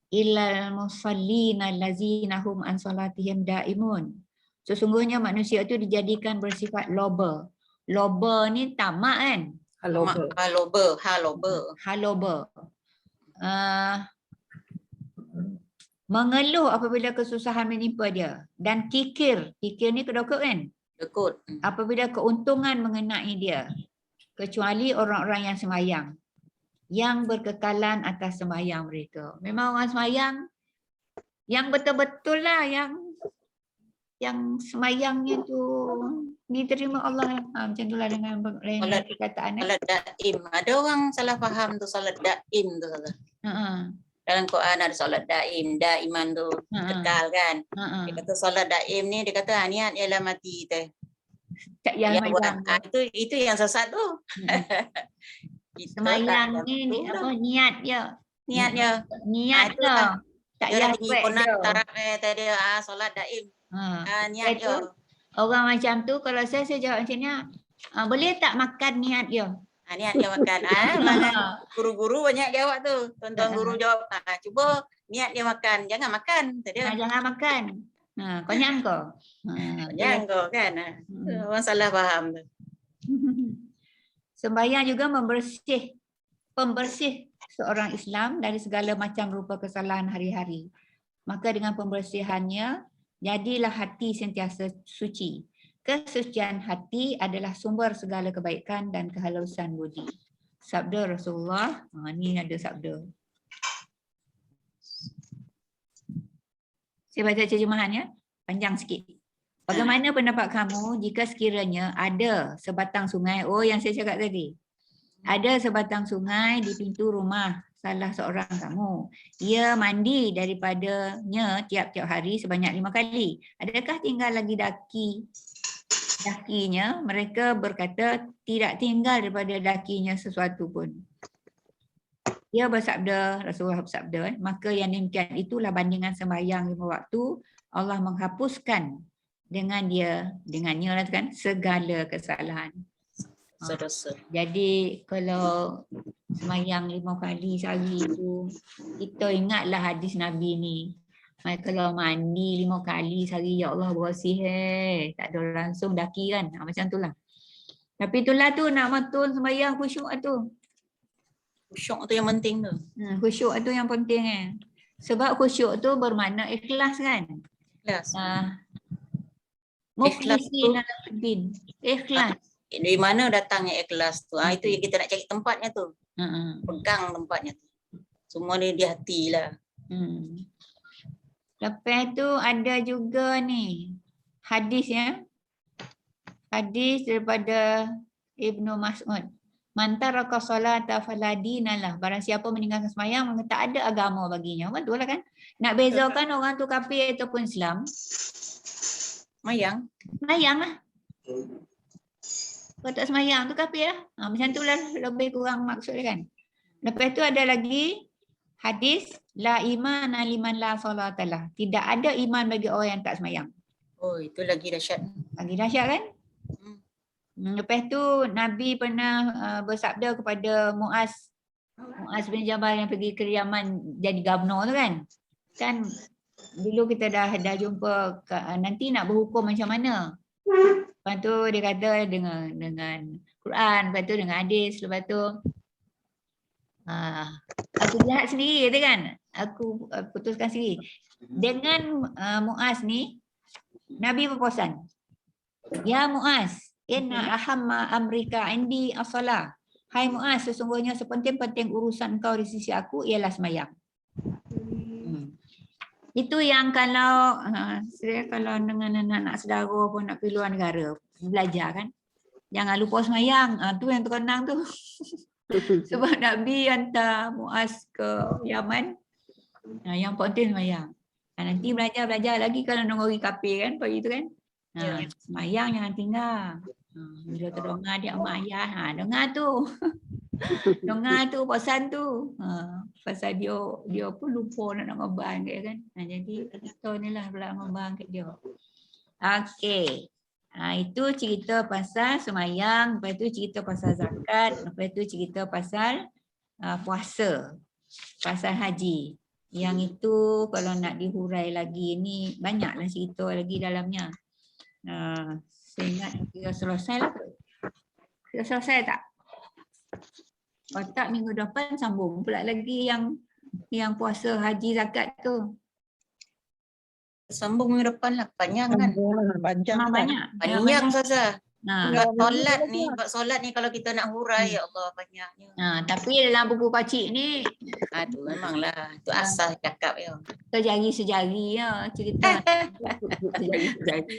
Illal musallina allazina hum an salatihim daimun. Sesungguhnya manusia itu dijadikan bersifat loba. Loba ni tamak kan? Haloba. Mengeluh apabila kesusahan menimpa dia. Dan kikir ni kedokut kan? Dekut. Apabila keuntungan mengenai dia. Kecuali orang-orang yang sembahyang, yang berkekalan atas sembahyang mereka. Memang orang sembahyang yang betul-betul lah, yang sembahyangnya tu diterima Allah. Macam itulah dengan perkataan. Salat daim. Ada orang salah faham tu salat daim tu. Dalam Quran ada solat daim, daiman tu kekal kan. Dia kata solat daim ni, dia kata niat ialah mati teh. Tak yang itu yang sesat tu. Sembahyang ni apa niat dia. Niat tu. Tak dia payah tinggi ponat taraf tadi solat daim. Niat dia. Orang macam tu kalau saya jawab macam ni, boleh tak makan niat dia? Niat dia makan. Guru-guru banyak jawab tu. Tuan-tuan guru jawab, cuba niat dia makan. Jangan makan. Jangan makan. Kau nyangka. Nyangka kan. Orang salah faham tu. Sembahyang juga pembersih seorang Islam dari segala macam rupa kesalahan hari-hari. Maka dengan pembersihannya, jadilah hati sentiasa suci. Kesucian hati adalah sumber segala kebaikan dan kehalusan budi. Sabda Rasulullah, ni ada sabda. Saya baca terjemahannya, panjang sikit. Bagaimana pendapat kamu jika sekiranya ada sebatang sungai, yang saya cakap tadi. Ada sebatang sungai di pintu rumah salah seorang kamu. Ia mandi daripadanya tiap-tiap hari sebanyak 5 kali. Adakah tinggal lagi dakinya? Mereka berkata tidak tinggal daripada dakinya sesuatu pun. Dia bersabda, Rasulullah bersabda, maka yang demikian itulah bandingan sembahyang 5 waktu. Allah menghapuskan dengannya lah kan, segala kesalahan. Jadi kalau sembahyang 5 kali sehari itu, kita ingatlah hadis Nabi ni. Kalau mandi 5 kali sehari, ya Allah bersih tak ada langsung daki kan. Macam itulah. Tapi itulah tu nak matun sembahyang khusyuk tu. Khusyuk tu yang penting tu. Khusyuk tu yang penting Sebab khusyuk tu bermakna ikhlas kan. Ikhlas. Mukhlisin aladdin. Ikhlas. Dari mana datangnya ikhlas tu? Itu yang kita nak cari tempatnya tu. Pegang tempatnya tu. Semua ni di hati lah. Lepas tu ada juga ni hadis ya. Hadis daripada Ibnu Mas'ud. Man taraka salata fala dinalah. Barang siapa meninggalkan sembahyang maka tak ada agama baginya. Betul lah kan? Nak bezakan orang tu kafir ataupun Islam. Mayang. Mayang lah. Kalau tak sembahyang tu kafir lah. Macam tu lah lebih kurang maksud dia kan. Lepas tu ada lagi hadis la iman liman la salatalah. Tidak ada iman bagi orang yang tak sembahyang. Oh, itu lagi dahsyat. Lagi dahsyat kan? Lepas tu Nabi pernah bersabda kepada Muaz bin Jabal yang pergi ke Yaman jadi gubernur tu kan. Kan dulu kita dah jumpa nanti nak berhukum macam mana. Lepas tu dia kata dengan Quran, lepas tu dengan hadis, lepas tu aku lihat sendiri kata kan. Aku putuskan sendiri. Dengan Muaz ni Nabi berpesan. Ya Muaz, inna ahamma amrika indi as-salah. Hai Muaz, sesungguhnya sepenting-penting urusan kau di sisi aku ialah sembahyang. Itu yang kalau saya kalau dengan anak-anak saudara pun nak pergi luar negara belajar kan. Jangan lupa sembahyang. Tu yang terkenang tu. Sebab Nabi hantar Muaz ke Yaman. Yang penting sembahyang. Nanti belajar lagi kalau nak orang kafir kan pagi tu kan. Sembahyang jangan tinggal. Bila terdengar dia mak ayah, dengar tu. Dengar tu pesan tu. Pasal dia pun lupa nak ngeban dia kan. Jadi kita ni lah pula ngeban kat dia. Okey. Itu cerita pasal sembahyang, lepas tu cerita pasal zakat, lepas tu cerita pasal puasa, pasal haji. Yang itu kalau nak dihurai lagi ni banyaklah cerita lagi dalamnya. Saya ingat kita selesai lah. Kita selesai tak? Kalau tak minggu depan sambung pula lagi yang puasa haji zakat tu. Sambung minggu depan lah. Panjang kan? Panjang banyak. Panjang Ustazah. Buat solat ni kalau kita nak hurai, ya Allah banyaknya. Tapi dalam buku pakcik ni tu memanglah. Tu asal cakap ya. Sejari-sejari ya cerita.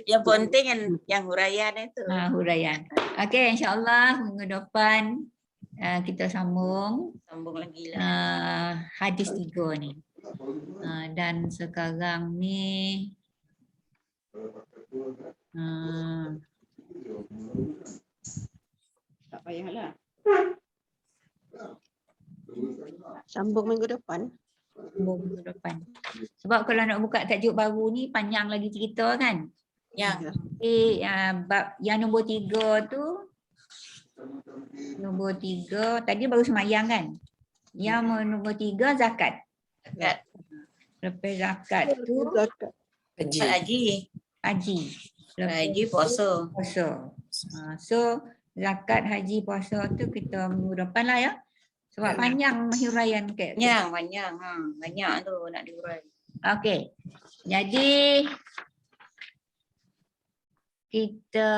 Yang penting yang huraian itu. Huraian. Okey, insya-Allah minggu depan kita sambung lagi lah. Hadis 3 ni. Dan sekarang ni Tak payahlah. Sambung minggu depan. Minggu depan. Sebab kalau nak buka tajuk baru ni panjang lagi cerita kan. Bab yang nombor 3 tu. Nombor 3 tadi baru sembahyang kan. Yang nombor 3 zakat. Lepas zakat tu haji. Haji puasa. So zakat, haji, puasa tu kita minggu depan lah ya. Sebab panjang huraian kat. Panjang. Banyak tu nak dihurai. Okey. Jadi kita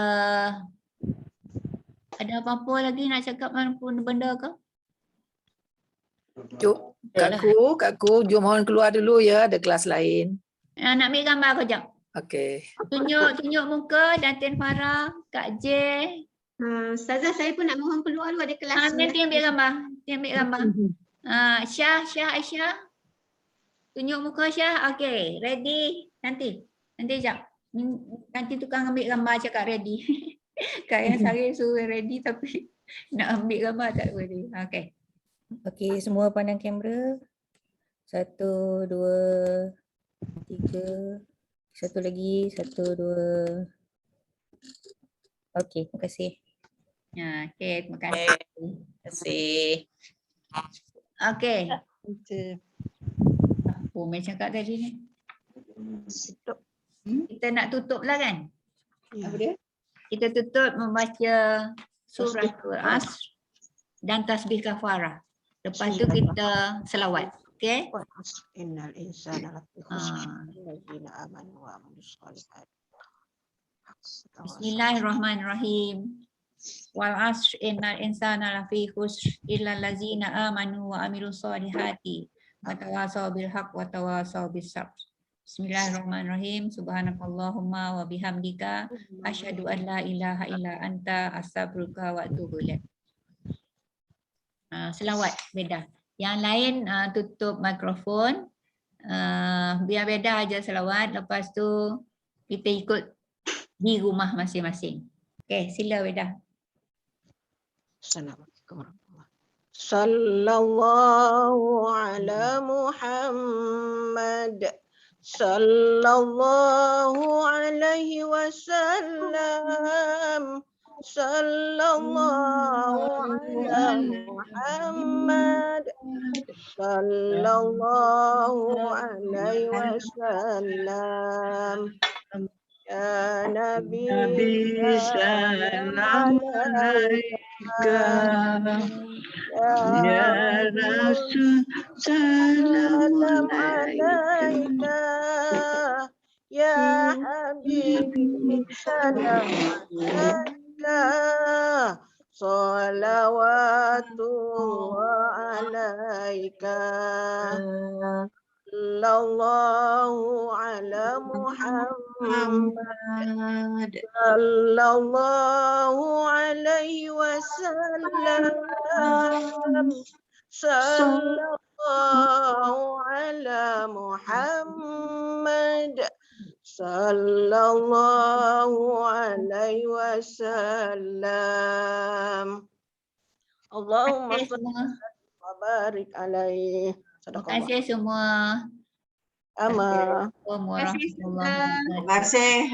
ada apa-apa lagi nak cakap benda ke? Cuk, Kakku, jom mohon keluar dulu ya, ada kelas lain. Nak ambil gambar kejap. Okey. Tunjuk muka Datin Farah, Kak J. Ustazah, saya pun nak mohon keluar dulu, ada kelas. Nanti ambil gambar. Syah, Aisyah. Tunjuk muka Syah. Okey, ready. Nanti sekejap. Nanti tukang ambil gambar cakap ready. Kak yang saya suruh ready tapi nak ambil gambar tak ready. Okey. Okey, semua pandang kamera. 1, 2, 3. Satu lagi, 1, 2. Okey, terima kasih. Okey, terima kasih. Okey. Apa Mai cakap tadi ni? Kita nak tutup lah kan? Apa dia? Kita tutup membaca surah Al-Asr dan tasbih kafarah. Lepas tu kita selawat. Okey? Innal insana lafi khusr. Allazina amanu wa amilus solihat. Bismillahirrahmanirrahim. Wal 'ashr innal insana lafi khusr illa allazina amanu wa amilus solihati wa tawasaw bil haqq wa tawasaw bis sabr. Bismillahirrahmanirrahim. Subhanakallahumma wa bihamdika asyhadu an la ilaha illa anta astaghfiruka wa atubu ilaik. Selawat Beda. Yang lain tutup mikrofon. Biar Beda aja selawat, lepas tu kita ikut di rumah masing-masing. Okey, sila Beda. Assalamualaikum warahmatullahi wabarakatuh. Sallallahu ala Muhammad. Sallallahu alaihi wasallam. Sallallahu ala Muhammad. Sallallahu alaihi wasallam. Ya Nabi salam alaika. Ya Rasul salam alaika. Ya Habib salam alaika. Salawatullah alaika. Sallallahu ala Muhammad. Sallallahu alaihi wasallam. Sallallahu ala Muhammad. Sallallahu alaihi wasallam. Allahumma shalli wa barik alaihi. Terima kasih semua. Ama. Assalamualaikum warahmatullahi wabarakatuh. Terima kasih.